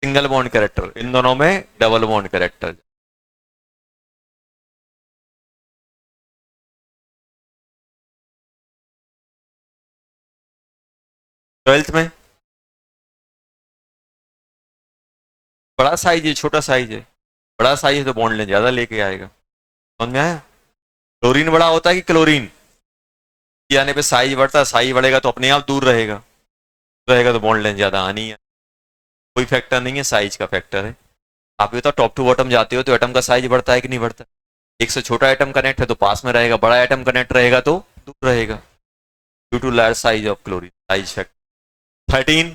सिंगल बॉन्ड कैरेक्टर, इन दोनों में डबल बॉन्ड कैरेक्टर। 12th में बड़ा साइज है, छोटा साइज है? बड़ा साइज है तो बॉन्ड लेंथ ज्यादा लेके आएगा, समझ में आया? क्लोरीन बड़ा होता है कि क्लोरीन आने पे साइज बढ़ता है, साइज बढ़ेगा तो अपने आप दूर रहेगा, रहेगा तो बॉन्ड लेंथ ज्यादा आनी है। कोई फैक्टर नहीं है, साइज का फैक्टर है। आप ये तो टॉप टू बॉटम जाते हो तो एटम का साइज बढ़ता है कि नहीं बढ़ता? एक से छोटा एटम कनेक्ट है तो पास में रहेगा, बड़ा एटम कनेक्ट रहेगा तो दूर रहेगा, due to large size of chlorine, size factor. 13।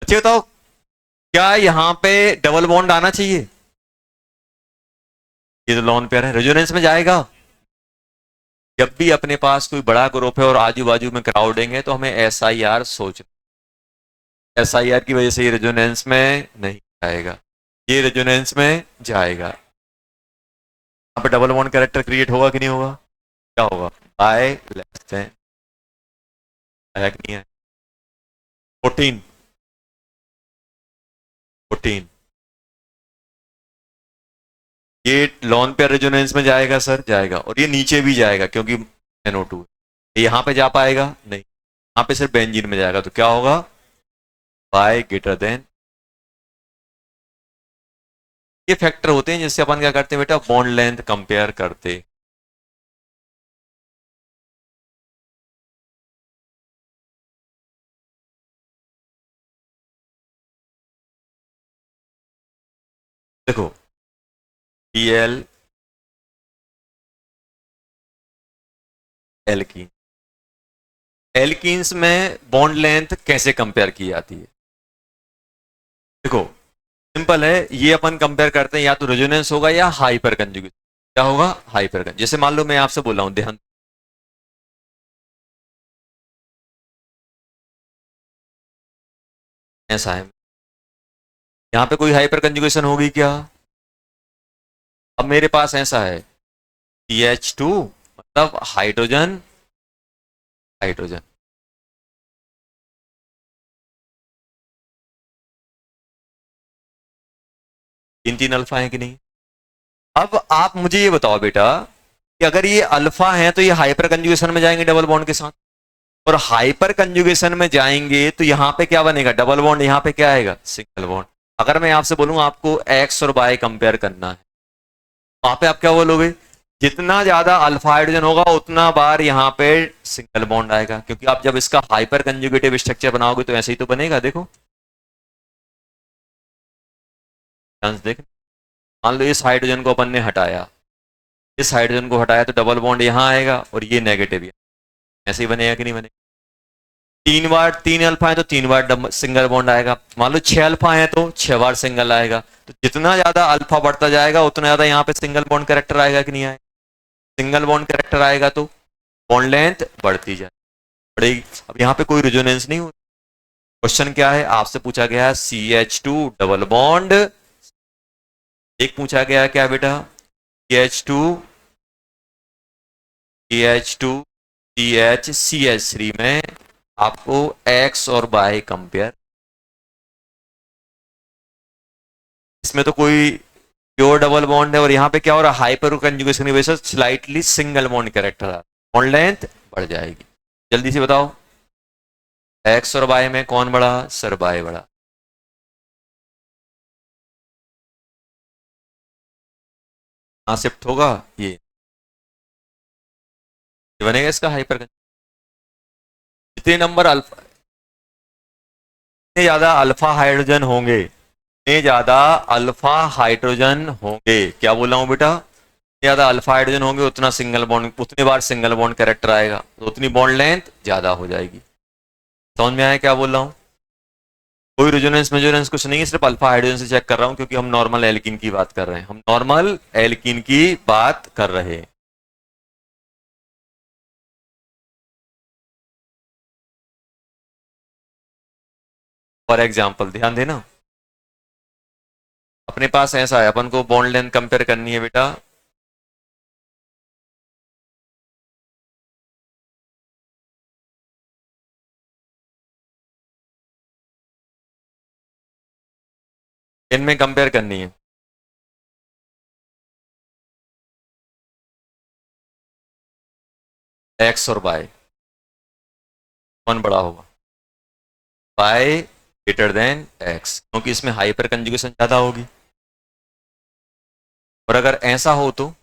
अच्छा बताओ, क्या यहाँ पे डबल बॉन्ड आना चाहिए? ये तो लॉन पेयर है, रेजोनेंस में जाएगा। जब भी अपने पास कोई बड़ा ग्रुप है और आजू बाजू में क्राउडिंग है तो हमें SIR सोचना, SIR की वजह से ये रेजोनेंस में नहीं जाएगा, ये रेजोनेंस में जाएगा। यहाँ पे डबल बॉन्ड कैरेक्टर क्रिएट होगा कि नहीं होगा? क्या होगा, बाय लेस देन, आया कि नहीं है? 14 14, ये लॉन पेयर रेजोनेंस में जाएगा सर, जाएगा, और ये नीचे भी जाएगा क्योंकि NO2 है। यहाँ पे जा पाएगा नहीं, यहाँ पे सिर्फ बेंजीन में जाएगा, तो क्या होगा, बाय ग्रेटर देन। ये फैक्टर होते हैं जिससे अपन क्या करते हैं बेटा, बॉन्ड लेंथ कंपेयर करते। देखो Bl एल्कीन, एल्कीन्स में बॉन्ड लेंथ कैसे कंपेयर की जाती है? देखो सिंपल है, ये अपन कंपेयर करते हैं या तो रेजोनेंस होगा या हाइपर कंजुगेशन। क्या होगा, हाइपर कंजुगेशन। जैसे मान लो मैं आपसे बोल रहा हूं, ध्यान, ऐसा है, यहां पे कोई हाइपर कंजुगेशन होगी क्या? अब मेरे पास ऐसा है CH2, मतलब हाइड्रोजन हाइड्रोजन, 3 अल्फा है कि नहीं? अब आप मुझे ये बताओ बेटा कि अगर ये अल्फा है तो ये हाइपर कंजुगेशन में जाएंगे डबल बॉन्ड के साथ, और हाइपर कंजुगेशन में जाएंगे तो यहां पे क्या बनेगा, डबल बॉन्ड, यहां पे क्या आएगा, सिंगल बॉन्ड। अगर मैं आपसे बोलूं आपको x और y कंपेयर करना है, वहां पे आप क्या बोलोगे, जितना ज्यादा अल्फा हाइड्रोजन होगा उतना बार यहाँ पे सिंगल बॉन्ड आएगा, क्योंकि आप जब इसका हाइपर कंजुगेटिव स्ट्रक्चर बनाओगे तो ऐसे ही तो बनेगा। देखो चांस देख, मान लो इस हाइड्रोजन को अपन ने हटाया, इस हाइड्रोजन को हटाया तो डबल बॉन्ड यहाँ आएगा और ये नेगेटिव है, ऐसे ही बनेगा कि नहीं बनेगा? 3 बार 3 अल्फा है तो 3 बार सिंगल बॉन्ड आएगा, मान लो 6 अल्फा है तो 6 बार सिंगल आएगा। तो जितना ज्यादा अल्फा बढ़ता जाएगा उतना ज्यादा यहाँ पे सिंगल बॉन्ड कैरेक्टर आएगा कि नहीं आएगा? सिंगल बॉन्ड कैरेक्टर आएगा तो बॉन्ड लेंथ बढ़ती जाए बढ़ेगी। अब यहाँ पे कोई रेजोनेंस नहीं हो। क्वेश्चन क्या है, आपसे पूछा गया है CH2 डबल बॉन्ड, एक पूछा गया है क्या बेटा, CH2 CH2 CH3 में आपको X और Y कंपेयर, इसमें तो कोई प्योर डबल बॉन्ड है और यहाँ पे क्या हो रहा है, हाइपर कंजुगेशन की वजह से स्लाइटली सिंगल बॉन्ड कैरेक्टर है, बॉन्ड लेंथ बढ़ जाएगी। जल्दी से बताओ X और Y में कौन बड़ा, सर Y बड़ा। कहाँ शिफ्ट होगा, ये बनेगा इसका हाइपर। जितने नंबर अल्फा, जितने ज्यादा अल्फा हाइड्रोजन होंगे, जितने ज्यादा अल्फा हाइड्रोजन होंगे, क्या बोल रहा हूँ बेटा, जितने ज्यादा अल्फा हाइड्रोजन होंगे उतना सिंगल बॉन्ड, उतनी बार सिंगल बॉन्ड कैरेक्टर आएगा तो उतनी बॉन्ड लेंथ ज्यादा हो जाएगी। समझ में आया क्या बोल रहा हूँ? कोई रेजोनेंस मेजोनेंस कुछ नहीं है, सिर्फ अल्फा हाइड्रोजन से चेक कर रहा हूँ क्योंकि हम नॉर्मल एल्कीन की बात कर रहे हैं, हम नॉर्मल एल्कीन की बात कर रहे हैं। फॉर एग्जाम्पल ध्यान देना, अपने पास ऐसा है, अपन को बॉन्ड लेंथ कंपेयर करनी है बेटा, इनमें कंपेयर करनी है। एक्स और वाई, कौन बड़ा होगा? वाई ग्रेटर देन एक्स, क्योंकि इसमें हाइपर कंजुगेशन ज्यादा होगी। और अगर ऐसा हो तो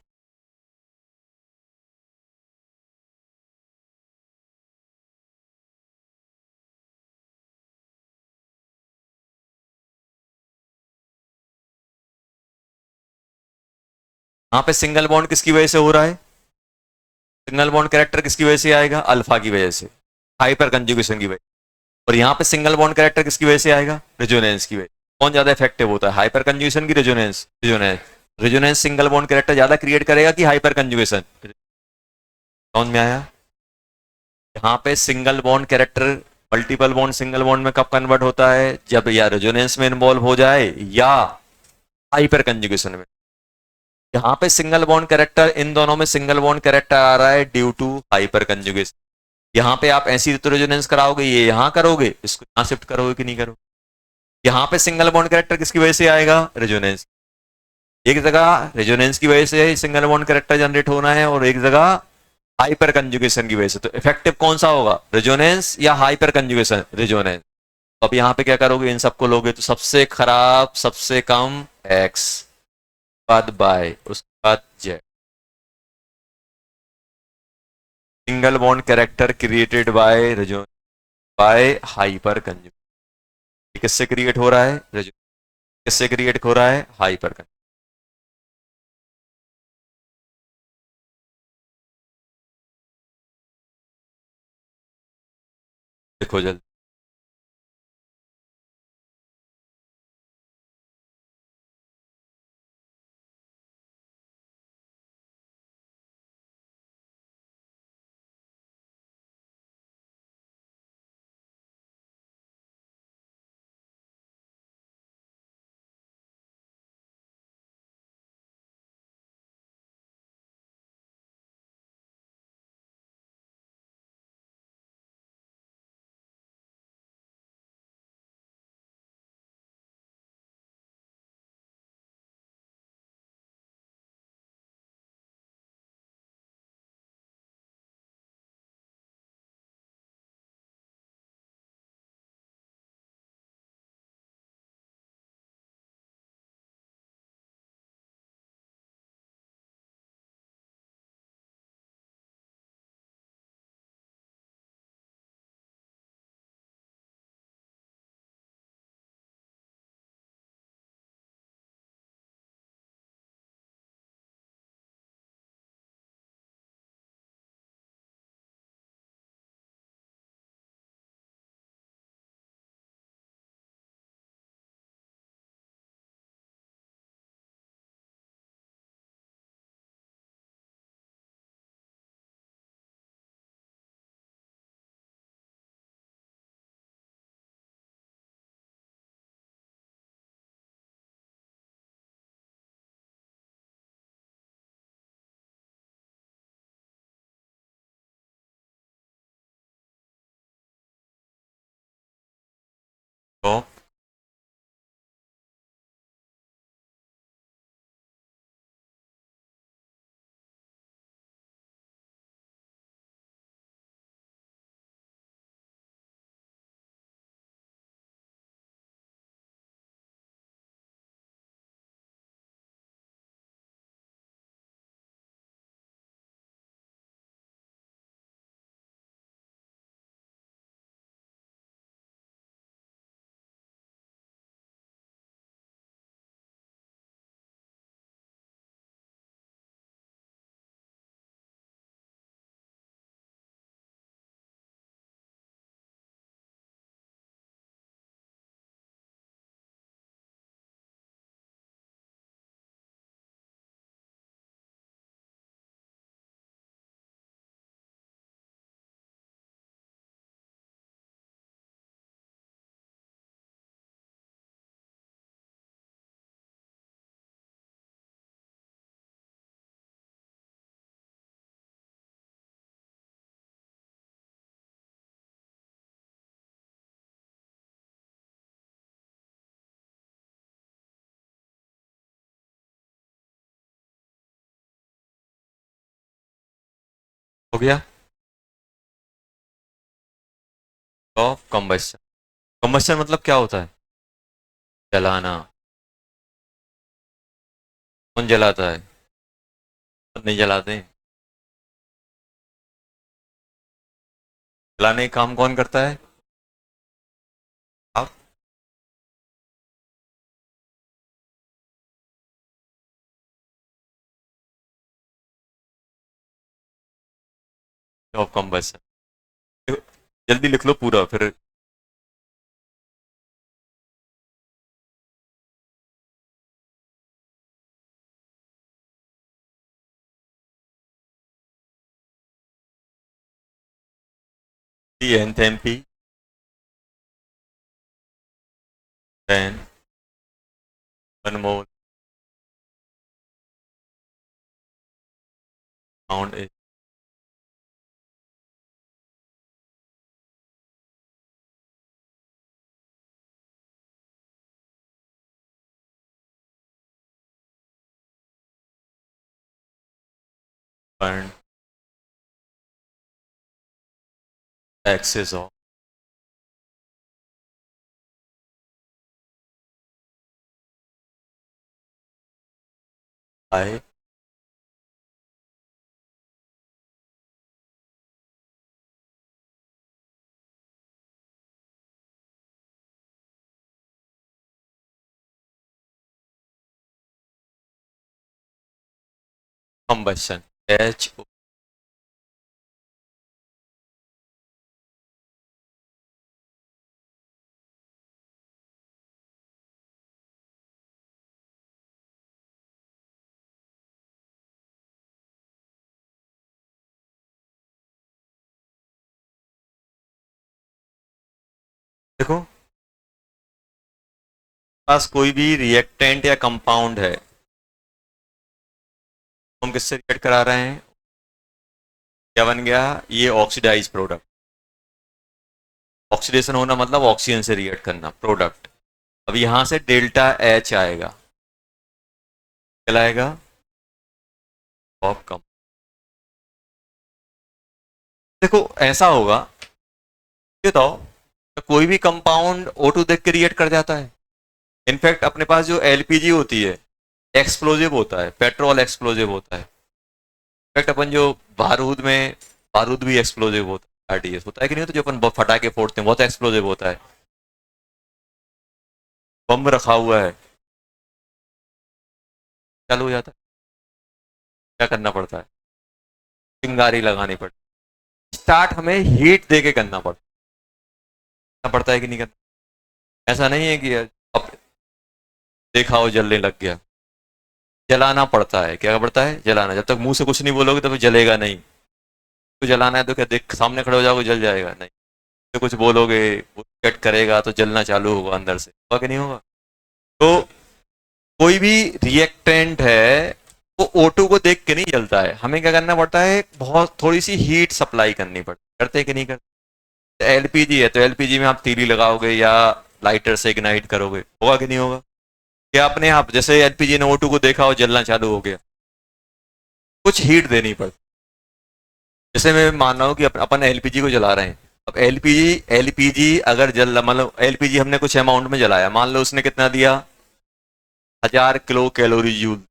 यहाँ पे सिंगल बॉन्ड किसकी वजह से हो रहा है, सिंगल बॉन्ड कैरेक्टर किसकी वजह से आएगा, अल्फा की वजह से, हाइपर कंजुगेशन की वजह। और यहाँ पे सिंगल बॉन्ड कैरेक्टर किसकी वजह से आएगा, रेजोनेंस की वजह। कौन ज्यादा इफेक्टिव होता है, हाइपर कंजुगेशन की resonance? Resonance. Resonance single bond character ज्यादा क्रिएट करेगा कि हाइपर कंजुगेशन? समझ में आया? यहाँ पे single bond character multiple bond single bond में कब कन्वर्ट होता है, जब या रेजोनेंस में इन्वॉल्व हो जाए या हाइपर कंजुगेशन में। यहाँ पे सिंगल बॉन्ड कैरेक्टर, इन दोनों में सिंगल बॉन्ड कैरेक्टर आ रहा है ड्यू टू हाइपर कंजुगेशन। यहाँ पे आप ऐसी तो रेजोनेंस कराओगे, ये यहाँ करोगे, इसको यहाँ शिफ्ट करोगे कि नहीं करोगे? यहाँ पे सिंगल बॉन्ड कैरेक्टर किसकी वजह से आएगा, रेजोनेंस। एक जगह रेजोनेंस की वजह से सिंगल बॉन्ड कैरेक्टर जनरेट होना है और एक जगह हाइपर कंजुगेशन की वजह से। तो इफेक्टिव कौन सा होगा, रेजोनेंस या हाइपर कंजुगेशन? रेजोनेंस। तो अब यहाँ पे क्या करोगे, इन सबको लोगे तो सबसे खराब सबसे कम एक्स, बाद बाय, उसके बाद Z. Single bond character created by resonance by hyperconjugation. किससे क्रिएट हो रहा है, रेजोनेंस। किससे क्रिएट हो रहा है, हाइपर कंजुगेशन। देखो जल्दी। हो गया ऑफ कंबस्शन। कंबस्शन मतलब क्या होता है? जलाना। कौन जलाता है? नहीं जलाते हैं। जलाने का काम कौन करता है? आप। Of combustion. जल्दी लिख लो पूरा फिर। nth mp 10 1 mole pound is burned excess of by combustion h देखो पास कोई भी रिएक्टेंट या कंपाउंड है, हम किससे रिएक्ट करा रहे हैं? क्या बन गया ये? Oxidise product. ऑक्सीडेशन होना मतलब ऑक्सीजन से रिएक्ट करना, प्रोडक्ट। अब यहां से डेल्टा एच आएगा, क्या आएगा? ऑफ कम। देखो ऐसा होगा, ये तो कोई भी कंपाउंड O2 देख के रिएक्ट कर जाता है। इनफैक्ट अपने पास जो एलपीजी होती है, एक्सप्लोजिव होता है, पेट्रोल एक्सप्लोजिव होता है। इनफैक्ट अपन जो बारूद में, बारूद भी एक्सप्लोजिव होता है, आरडीएस होता है कि नहीं होता, जो अपन फटाके फोड़ते हैं बहुत एक्सप्लोजिव होता है। बम रखा हुआ है, चालू हो जाता है, क्या करना पड़ता है? चिंगारी लगानी पड़ती है। स्टार्ट हमें हीट दे के करना पड़ता है कि नहीं करना? ऐसा नहीं है कि अब देखा हो जलने लग गया। जलाना पड़ता है, क्या पड़ता है? जलाना। जब तक मुंह से कुछ नहीं बोलोगे तो फिर जलेगा नहीं। तो जलाना है तो क्या देख सामने खड़े हो जाओगे जल जाएगा? नहीं। तो कुछ बोलोगे, वो कट करेगा तो जलना चालू होगा अंदर से, होगा कि नहीं होगा? तो कोई भी रिएक्टेंट है वो O2 को देख के नहीं जलता है, हमें क्या करना पड़ता है? बहुत थोड़ी सी हीट सप्लाई करनी पड़ती है। करते कि नहीं करते? एलपीजी है तो एलपीजी में आप तीली लगाओगे या लाइटर से इग्नाइट करोगे, होगा कि नहीं होगा? क्या अपने आप जैसे एलपीजी ने O2 को देखा और जलना चालू हो गया, कुछ हीट देनी पड़ती। जैसे मैं मान रहा हूँ कि अपन एलपीजी को जला रहे हैं। अब एलपीजी एलपीजी अगर जल, मतलब एलपीजी हमने कुछ अमाउंट में जलाया, मान लो उसने कितना दिया, 1000 किलो कैलोरी जूल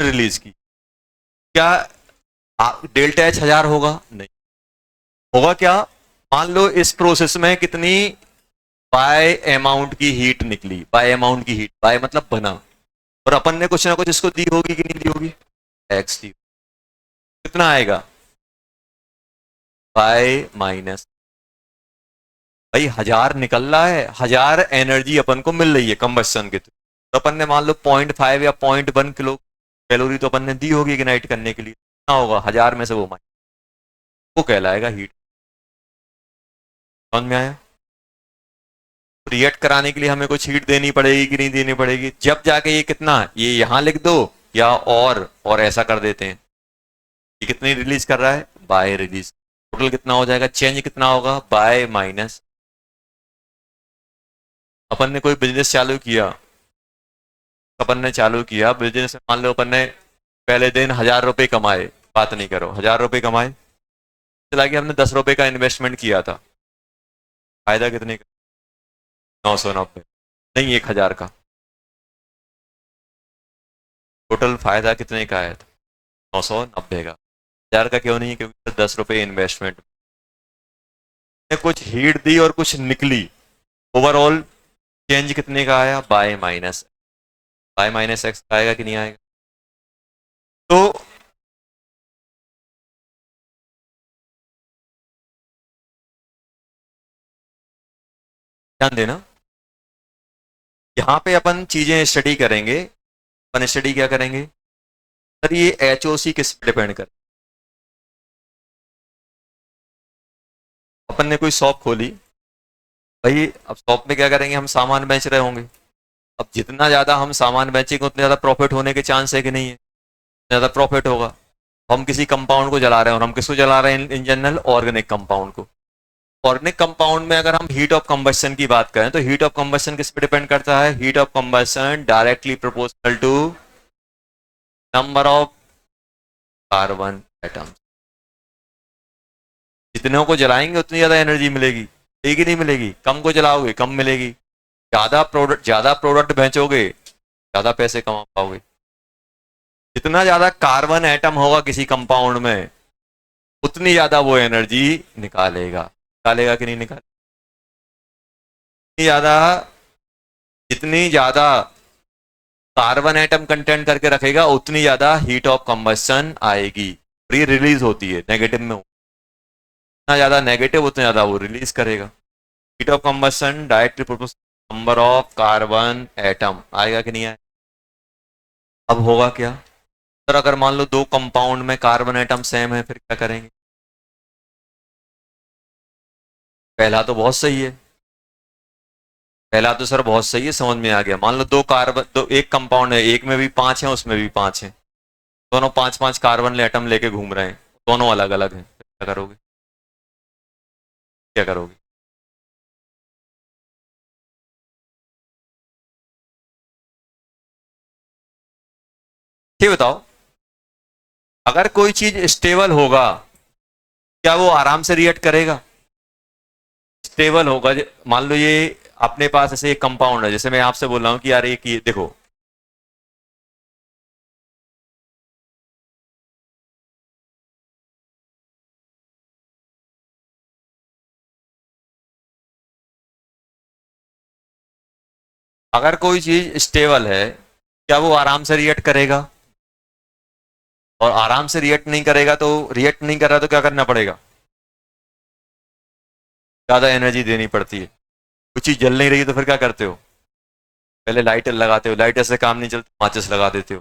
रिलीज की। क्या डेल्टा एच 1000 होगा? नहीं। होगा क्या? मान लो इस प्रोसेस में कितनी बाय अमाउंट की हीट निकली, बाय अमाउंट की हीट, बाय मतलब बना, और अपन ने कुछ ना कुछ इसको दी होगी कि नहीं दी होगी? एक्स दी। कितना आएगा? Bye minus. भाई 1000 निकल रहा है, 1000 एनर्जी अपन को मिल रही है कंबस्शन के थ्रू। तो अपन ने मान लो 0.5 या 0.1 किलो कैलोरी तो अपन ने दी होगी इग्नाइट करने के लिए। कितना होगा 1000 में से वो माइनस, वो कहलाएगा हीट। समझ में आया? रिएक्ट कराने के लिए हमें कुछ हीट देनी पड़ेगी कि नहीं देनी पड़ेगी? जब जाके ये कितना, ये यहां लिख दो या और ऐसा कर देते हैं, ये कितनी रिलीज कर रहा है? Bye release. टोटल कितना हो जाएगा? चेंज कितना होगा? Bye minus. अपन ने कोई बिजनेस चालू किया, अपन ने चालू किया बिजनेस, मान लो अपन ने पहले दिन 1000 रुपए कमाए, बात नहीं करो, 1,000 रुपये कमाए, चला कि हमने 10 रुपये का इन्वेस्टमेंट किया था, फायदा कितने का? 990। नहीं, 1,000 का। टोटल फायदा कितने का है? 990 का। 1,000 का क्यों नहीं है? क्योंकि 10 रुपये इन्वेस्टमेंट ने कुछ हीट दी और कुछ निकली। ओवरऑल चेंज कितने का आया? बाय माइनस एक्स आएगा कि नहीं आएगा? तो ध्यान देना, यहाँ पे अपन चीजें स्टडी करेंगे। अपन स्टडी क्या करेंगे सर? ये एच ओ सी किस पे डिपेंड कर। अपन ने कोई शॉप खोली भाई, अब शॉप में क्या करेंगे? हम सामान बेच रहे होंगे। अब जितना ज्यादा हम सामान बेचेंगे उतने ज्यादा प्रॉफिट होने के चांस है कि नहीं है? ज्यादा प्रॉफिट होगा। हम किसी कंपाउंड को जला रहे हैं, और हम किसको जला रहे हैं? इन जनरल ऑर्गेनिक कंपाउंड को। ऑर्गेनिक कंपाउंड में अगर हम हीट ऑफ कंबशन की बात करें तो हीट ऑफ कंबशन किस पे डिपेंड करता है? Heat of combustion directly proportional to number of carbon atoms. जितनों को जलाएंगे उतनी ज्यादा एनर्जी मिलेगी, मिलेगी नहीं मिलेगी? कम को जलाओगे कम मिलेगी, ज्यादा प्रोडक्ट बेचोगे ज्यादा पैसे कमा पाओगे। जितना ज्यादा कार्बन एटम होगा किसी कंपाउंड में उतनी ज्यादा वो एनर्जी निकालेगा। निकालेगा कि नहीं निकालेगा? ज्यादा, जितनी ज्यादा कार्बन एटम कंटेंट करके रखेगा उतनी ज्यादा हीट ऑफ कंबशन आएगी, और ये रिलीज होती है नेगेटिव में। जितना ज्यादा नेगेटिव उतना ज्यादा वो रिलीज करेगा। Heat of combustion directly proportional number of carbon atom आएगा कि नहीं आएगा? अब होगा क्या सर? अगर मान लो दो कंपाउंड में कार्बन एटम सेम है, फिर क्या करेंगे? पहला तो बहुत सही है, पहला तो सर बहुत सही है, समझ में आ गया। मान लो दो कार्बन, दो एक कंपाउंड है, एक में भी 5 है उसमें भी 5 है, दोनों 5 5 कार्बन एटम लेके घूम रहे हैं, दोनों अलग अलग हैं, फिर क्या करोगे? क्या करोगे? ये बताओ, अगर कोई चीज स्टेबल होगा क्या वो आराम से रिएक्ट करेगा? स्टेबल होगा। मान लो ये अपने पास ऐसे एक कंपाउंड है, जैसे मैं आपसे बोल रहा हूँ कि यार एक ये देखो, अगर कोई चीज स्टेबल है क्या वो आराम से रिएक्ट करेगा? और आराम से रिएक्ट नहीं करेगा तो, रिएक्ट नहीं कर रहा तो क्या करना पड़ेगा? ज्यादा एनर्जी देनी पड़ती है। कुछ चीज जल नहीं रही तो फिर क्या करते हो? पहले लाइटर लगाते हो, लाइटर से काम नहीं चलता माचिस लगा देते हो,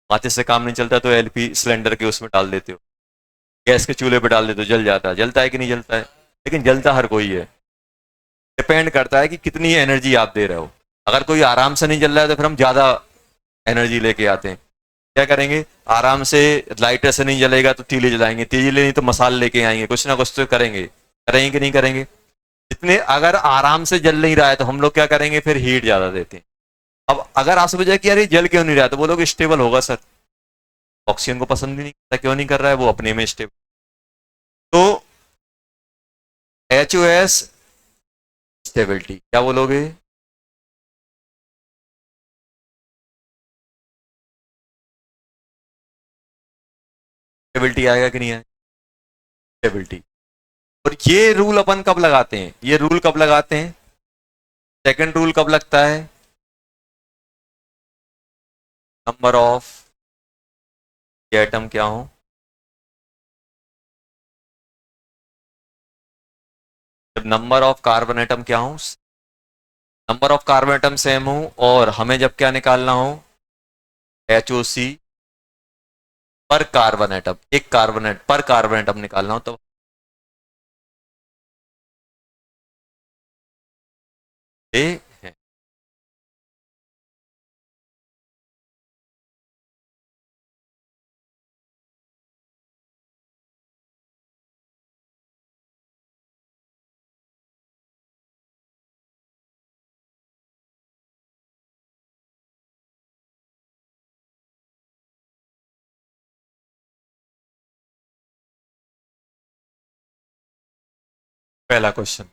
माचिस से काम नहीं चलता तो एलपी सिलेंडर के उसमें डाल देते हो, गैस के चूल्हे पे डाल देते हो, जल जाता है। जलता है कि नहीं जलता है? लेकिन जलता हर कोई है। डिपेंड करता है कि कितनी एनर्जी आप दे रहे हो। अगर कोई आराम से नहीं जल रहा है तो फिर हम ज्यादा एनर्जी लेके आते हैं। क्या करेंगे? आराम से, लाइटर से नहीं जलेगा तो तीली जलाएंगे, तीली नहीं तो मसाल लेके आएंगे, कुछ ना कुछ तो करेंगे। करेंगे कि नहीं करेंगे? इतने अगर आराम से जल नहीं रहा है तो हम लोग क्या करेंगे? फिर हीट ज्यादा देते हैं। अब अगर आपसे पूछा कि यार ये जल क्यों नहीं रहा, तो बोलोगे स्टेबल होगा सर। ऑक्सीजन को पसंद ही नहीं करता, क्यों नहीं कर रहा है? वो अपने में स्टेबल। तो एच ओ एस स्टेबिलिटी क्या बोलोगे? स्टेबिलिटी आएगा कि नहीं आएगा? स्टेबिलिटी। और ये रूल अपन कब लगाते हैं? ये रूल कब लगाते हैं? सेकंड रूल कब लगता है? नंबर ऑफ एटम क्या हो, जब नंबर ऑफ कार्बन एटम क्या हो, number of carbon atom same हो, और हमें जब क्या निकालना हो? एच ओ सी पर कार्बन एटम, एक कार्बन पर कार्बन एटम निकालना हो तो ये पहला क्वेश्चन।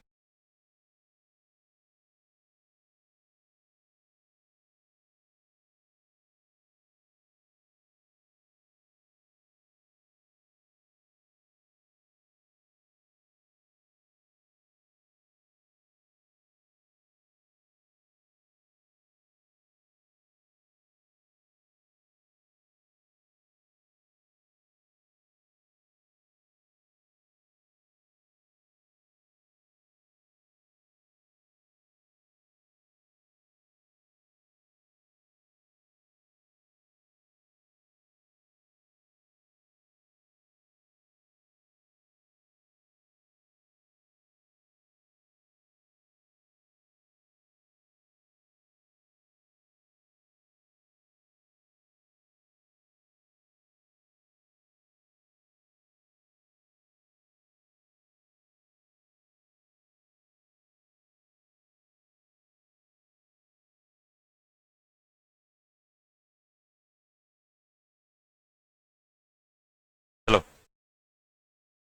चलो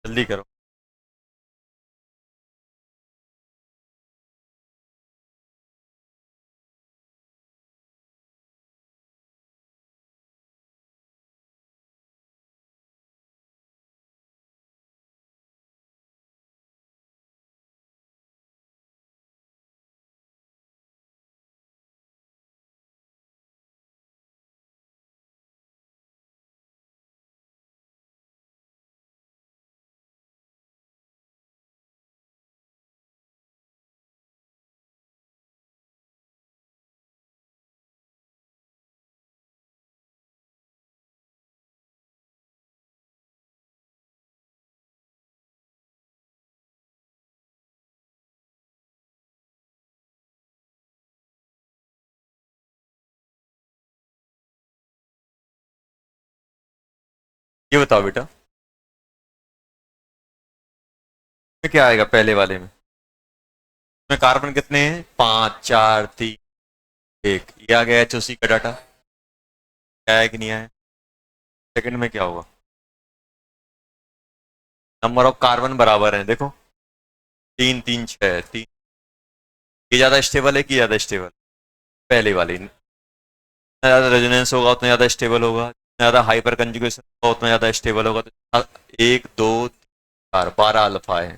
जल्दी करो। ये बताओ बेटा, में क्या आएगा पहले वाले में? इसमें कार्बन कितने हैं? 5, 4, 3, 1। ये आ गया एचओसी का डाटा। क्या है कि नहीं आया? सेकंड में क्या होगा? नंबर ऑफ कार्बन बराबर है, देखो 3, 3, 6, 3। ये ज्यादा स्टेबल है कि ज्यादा स्टेबल? पहले वाली। जितना ज्यादा रेजोनेंस होगा उतना ज्यादा स्टेबल होगा, जितना ज्यादा हाइपर कंजुगेशन होगा उतना ज्यादा स्टेबल होगा। तो 1, 2, 4, 12 अल्फा है।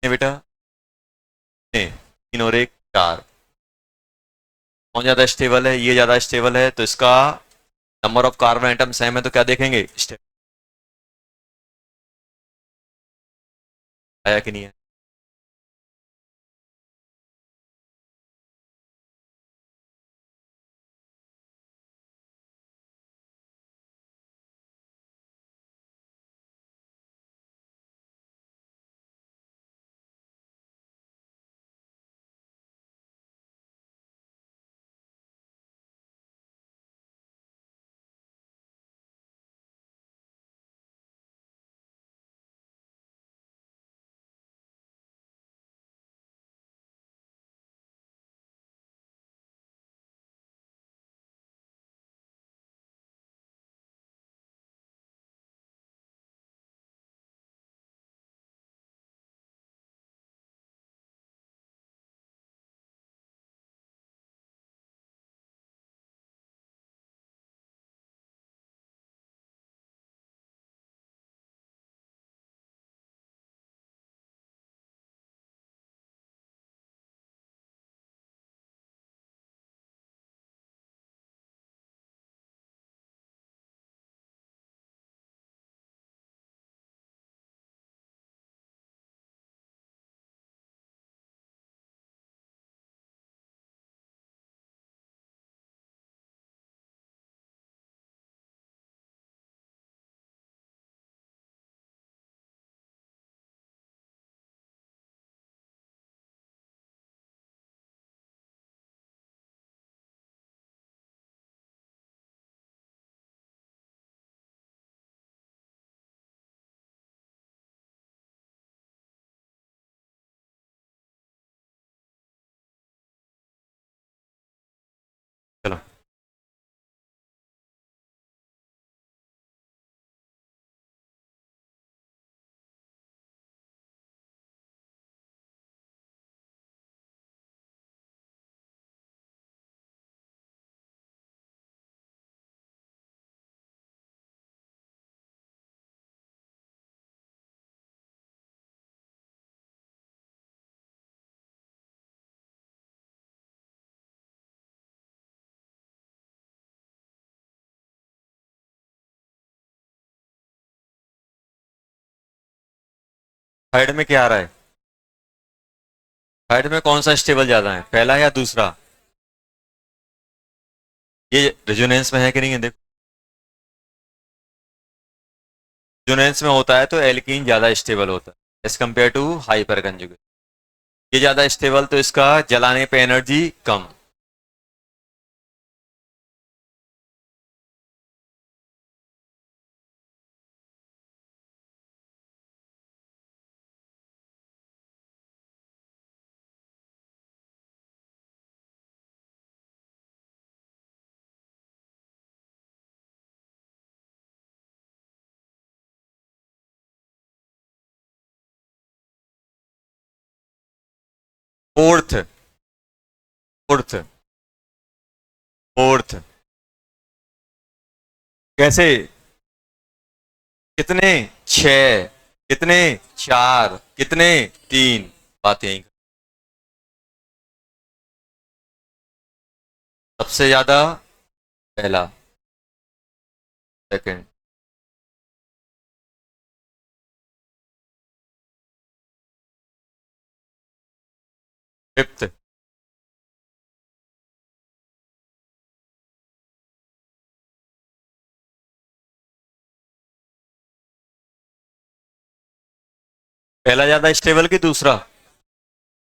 कितने बेटा? कितने? 3 और 1, 4। कौन ज्यादा स्टेबल है? ये ज्यादा स्टेबल है, तो इसका number of carbon atom same है, तो क्या देखेंगे? स्टेबल आया कि नहीं है? थर्ड में क्या आ रहा है? थर्ड में कौन सा स्टेबल ज्यादा है, पहला या दूसरा? ये रेजोनेंस में है कि नहीं है? देखो, रेजोनेंस में होता है तो एल्कीन ज्यादा स्टेबल होता है as compare to hyper conjugate. ये ज्यादा स्टेबल तो इसका जलाने पे एनर्जी कम। Fourth, fourth, fourth. कैसे? कितने? छह, कितने? चार, कितने? तीन। बात यही। सबसे ज्यादा पहला, सेकंड, फिफ्थ। पहला ज्यादा स्टेबल कि दूसरा?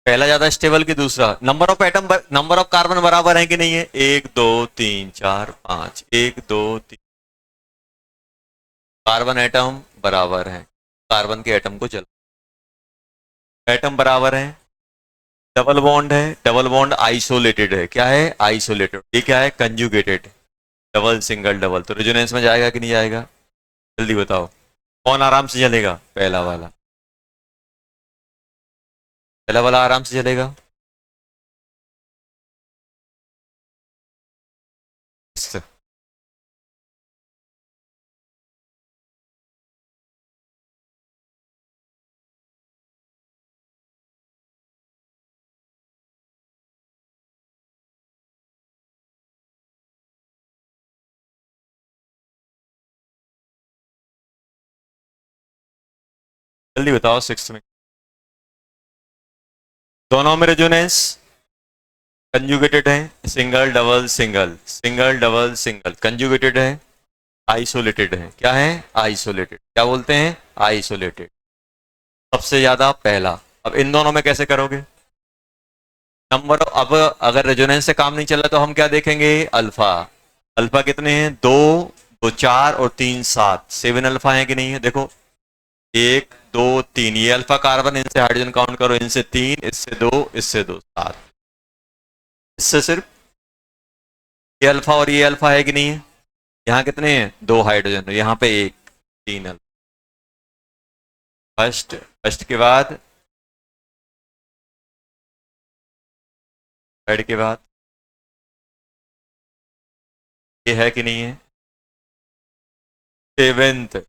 पहला ज्यादा स्टेबल कि दूसरा? Number of atom, number of carbon बराबर है कि नहीं है? एक दो तीन चार पांच, एक दो तीन। कार्बन एटम बराबर है, कार्बन के एटम को चल, एटम बराबर है। डबल बॉन्ड है, डबल बॉन्ड आइसोलेटेड है। क्या है? आइसोलेटेड। ये क्या है? कंजुगेटेड। Double, single, double. तो रेजोनेंस में जाएगा कि नहीं जाएगा? जल्दी बताओ, कौन आराम से जलेगा? पहला वाला, पहला वाला आराम से जलेगा। जल्दी बताओ, सिक्स में। दोनों में रेजोनेंस कंजुगेटेड है। Single double single, single double single. Conjugated है, आइसोलेटेड है। क्या है? आइसोलेटेड। क्या बोलते हैं? आइसोलेटेड। सबसे ज्यादा पहला। अब इन दोनों में कैसे करोगे? नंबर, अब अगर रेजोनेंस से काम नहीं चल रहा तो हम क्या देखेंगे? अल्फा। अल्फा कितने हैं? दो, दो चार और तीन सात। सेवन अल्फा है कि नहीं है? देखो, एक दो तीन, ये अल्फा कार्बन, इनसे हाइड्रोजन काउंट करो। इनसे तीन, इससे दो, इससे दो, सात। इससे सिर्फ ये अल्फा और ये अल्फा है कि नहीं है? यहाँ कितने हैं? दो हाइड्रोजन, यहाँ पे एक, तीन अल्फा। फर्स्ट, फर्स्ट के बाद थर्ड के बाद ये है कि नहीं है? सेवेंथ।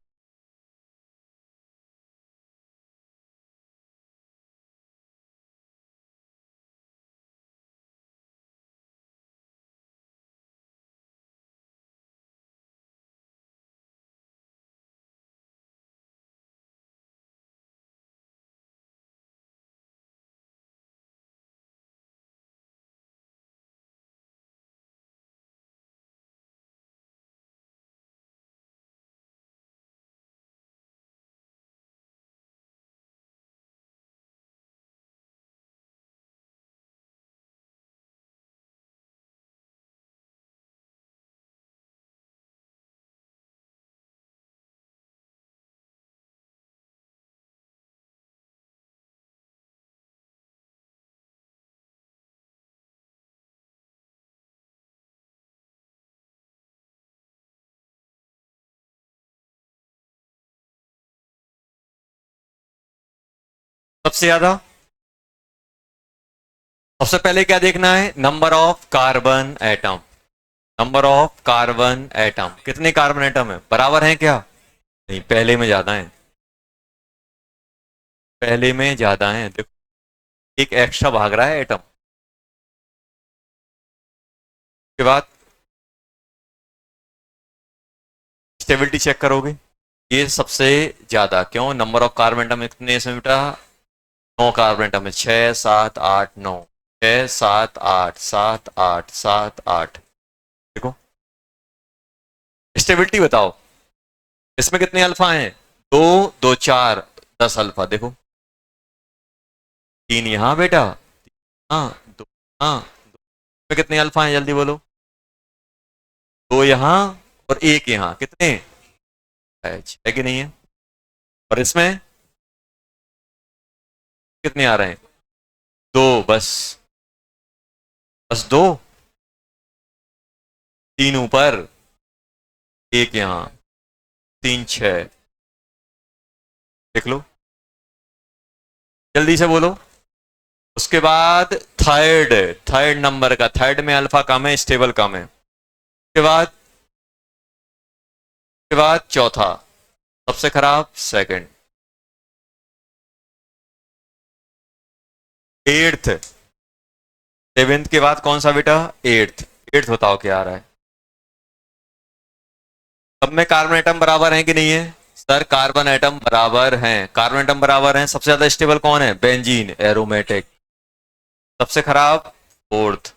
सबसे ज्यादा, सबसे पहले क्या देखना है? Number of carbon atom. Number of carbon atom, कितने कार्बन एटम है? बराबर है क्या? नहीं, पहले में ज्यादा है। पहले में ज्यादा है, देखो, एक एक्स्ट्रा भाग रहा है एटम। के बाद स्टेबिलिटी चेक करोगे, ये सबसे ज्यादा, क्यों? नंबर ऑफ कार्बन एटम कितने इसमें बेटा? 9 कार्बन एटम है, 6 7 8 9, 6 7 8 7 8 7 8। देखो स्टेबिलिटी बताओ, इसमें कितने अल्फा हैं? 2 2 4 10 अल्फा। देखो 3 यहां बेटा, हाँ 2, हाँ इसमें कितने अल्फा हैं जल्दी बोलो? 2 यहां और 1 यहां, कितने है कि नहीं है? और इसमें कितने आ रहे हैं? 2 बस, बस 2, 3 ऊपर 1 यहां, 3 6। देख लो जल्दी से बोलो। उसके बाद थर्ड, थर्ड नंबर का, थर्ड में अल्फा कम है, स्टेबल कम है। उसके बाद चौथा सबसे खराब, सेकंड। एट्थ, सेवेंथ के बाद कौन सा बेटा? एट्थ। एट्थ बताओ क्या आ रहा है? सब में कार्बन एटम बराबर हैं कि नहीं है? सर कार्बन एटम बराबर हैं, कार्बन एटम बराबर हैं। सबसे ज्यादा स्टेबल कौन है? Benzene, aromatic. सबसे खराब फोर्थ,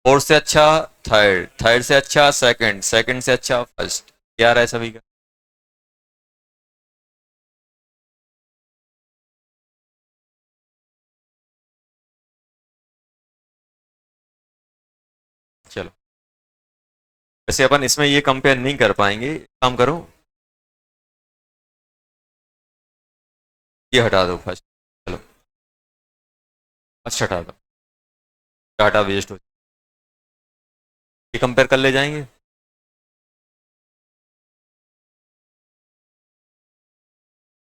फोर्थ से अच्छा थर्ड, थर्ड से अच्छा सेकंड, सेकंड से अच्छा फर्स्ट। क्या रहा है सभी का? चलो वैसे अपन इसमें ये कंपेयर नहीं कर पाएंगे, काम करो ये हटा दो फर्स्ट। चलो फर्स्ट हटा दो, डाटा वेस्ट हो, ये कंपेयर कर ले जाएंगे।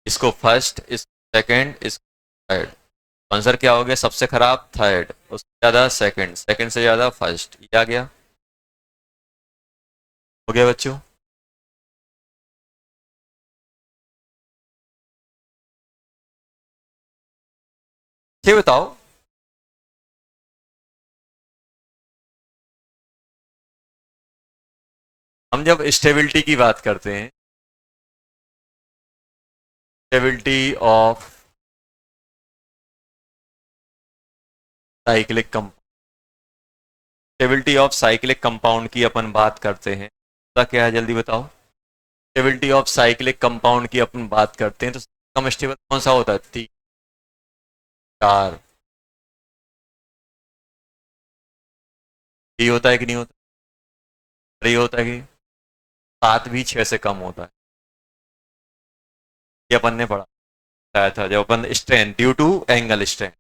इसको फर्स्ट, इस सेकंड, इस थर्ड। आंसर क्या हो गया? सबसे खराब थर्ड, उससे ज्यादा सेकंड, सेकंड से ज्यादा फर्स्ट। ये आ गया, हो गया बच्चों? ये बताओ, हम जब स्टेबिलिटी की बात करते हैं, stability of cyclic compound, stability of cyclic compound की अपन बात करते हैं, तो क्या है जल्दी बताओ? स्टेबिलिटी ऑफ साइक्लिक कंपाउंड की अपन बात करते हैं तो कम स्टेबल कौन सा होता है? 3 4। ये होता है कि नहीं होता? अरे ये होता है कि 7 भी 6 से कम होता है। ये अपन ने पढ़ा था जब अपन strain due to angle strain.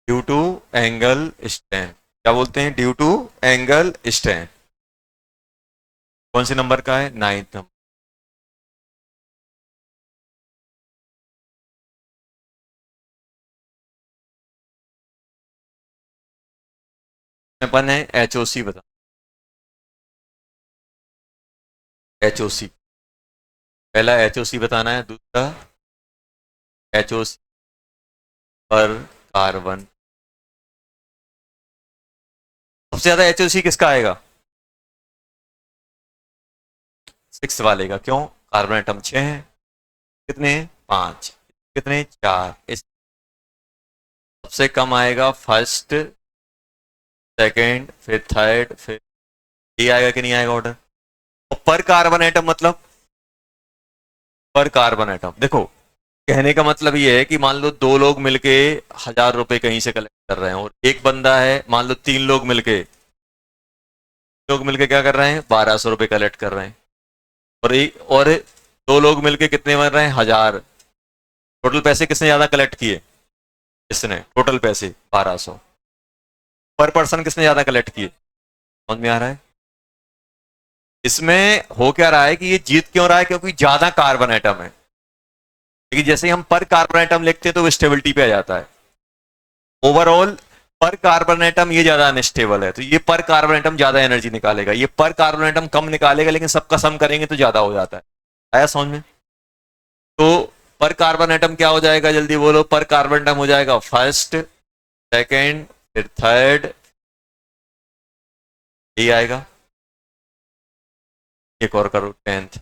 Due to angle strain, क्या बोलते हैं? Due to angle strain. कौन से नंबर का है? 9th number. अपन है एच ओ सी, बता एच ओ सी। पहला एच ओ सी बताना है, दूसरा एच ओ सी पर कार्बन। सबसे ज्यादा एच ओ सी किसका आएगा? 6 वाले का। क्यों? कार्बन एटम 6 है, कितने? 5, कितने? 4। इस सबसे कम आएगा फर्स्ट, सेकंड, फिर थर्ड, फिर ये आएगा कि नहीं आएगा ऑर्डर? और पर कार्बन एटम मतलब, पर कार्बन एटम देखो, कहने का मतलब ये है कि मान लो 2 लोग मिलके 1000 रुपए कहीं से कलेक्ट कर रहे हैं, और एक बंदा है, मान लो 3 लोग मिलके क्या कर रहे हैं? 1200 रुपए कलेक्ट कर रहे हैं। और एक और 2 लोग मिलके कितने बन रहे हैं? 1000। टोटल पैसे किसने ज्यादा कलेक्ट किए? इसने। टोटल पैसे 1200। पर पर्सन किसने ज्यादा कलेक्ट किए? समझ में आ रहा है? इसमें हो क्या रहा है कि ये जीत क्यों रहा है? क्योंकि ज्यादा कार्बन एटम है। लेकिन जैसे ही हम पर कार्बन एटम लिखते हैं तो वो स्टेबिलिटी पे आ जाता है। ओवरऑल पर कार्बन एटम ये ज्यादा अनस्टेबल है, तो ये पर कार्बन एटम ज्यादा एनर्जी निकालेगा, ये पर कार्बन एटम कम निकालेगा, लेकिन सबका सम करेंगे तो ज्यादा हो जाता है। आया समझ में? तो पर कार्बन एटम क्या हो जाएगा जल्दी बोलो? पर कार्बन एटम हो जाएगा फर्स्ट, सेकंड, फिर थर्ड, यही आएगा। एक और करो 10th।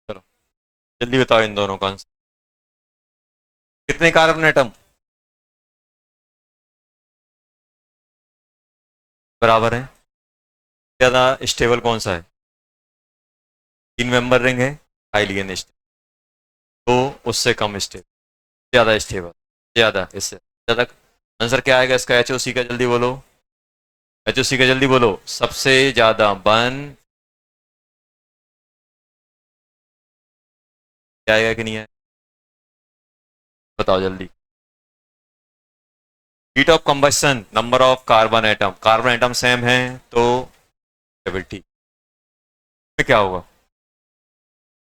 चलो जल्दी बताओ इन दोनों का आंसर। कितने कार्बन एटम बराबर है? ज्यादा स्टेबल कौन सा है? 3 मेंबर रिंग है, हाईली अनस्टेबल। तो उससे कम स्टेबल, ज्यादा स्टेबल, ज्यादा, इससे ज्यादा। आंसर क्या आएगा इसका? एच ओ सी का जल्दी बोलो, एच ओ सी का जल्दी बोलो। सबसे ज्यादा बन क्या आएगा कि नहीं है? बताओ जल्दी। Heat of combustion, number of carbon atom same है तो स्टेबिलिटी में क्या होगा?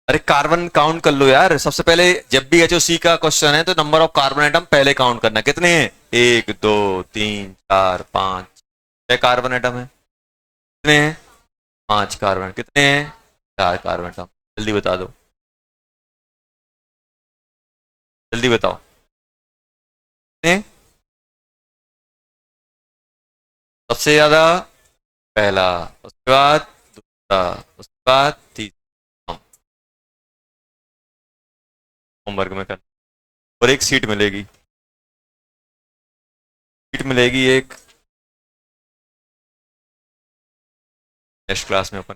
अरे कार्बन काउंट कर लो यार सबसे पहले। जब भी एचओसी का क्वेश्चन है तो नंबर ऑफ कार्बन एटम पहले काउंट करना। कितने हैं? 1 2 3 4 5 6 कार्बन एटम है। कितने हैं? 5 कार्बन। कितने हैं? 4 कार्बन एटम। जल्दी बता दो, जल्दी बताओ। कितने? सबसे ज्यादा पहला, उसके बाद दूसरा, उसके बाद तीसरा। होमवर्क में कर। और एक सीट मिलेगी, सीट मिलेगी एक नेक्स्ट क्लास में अपन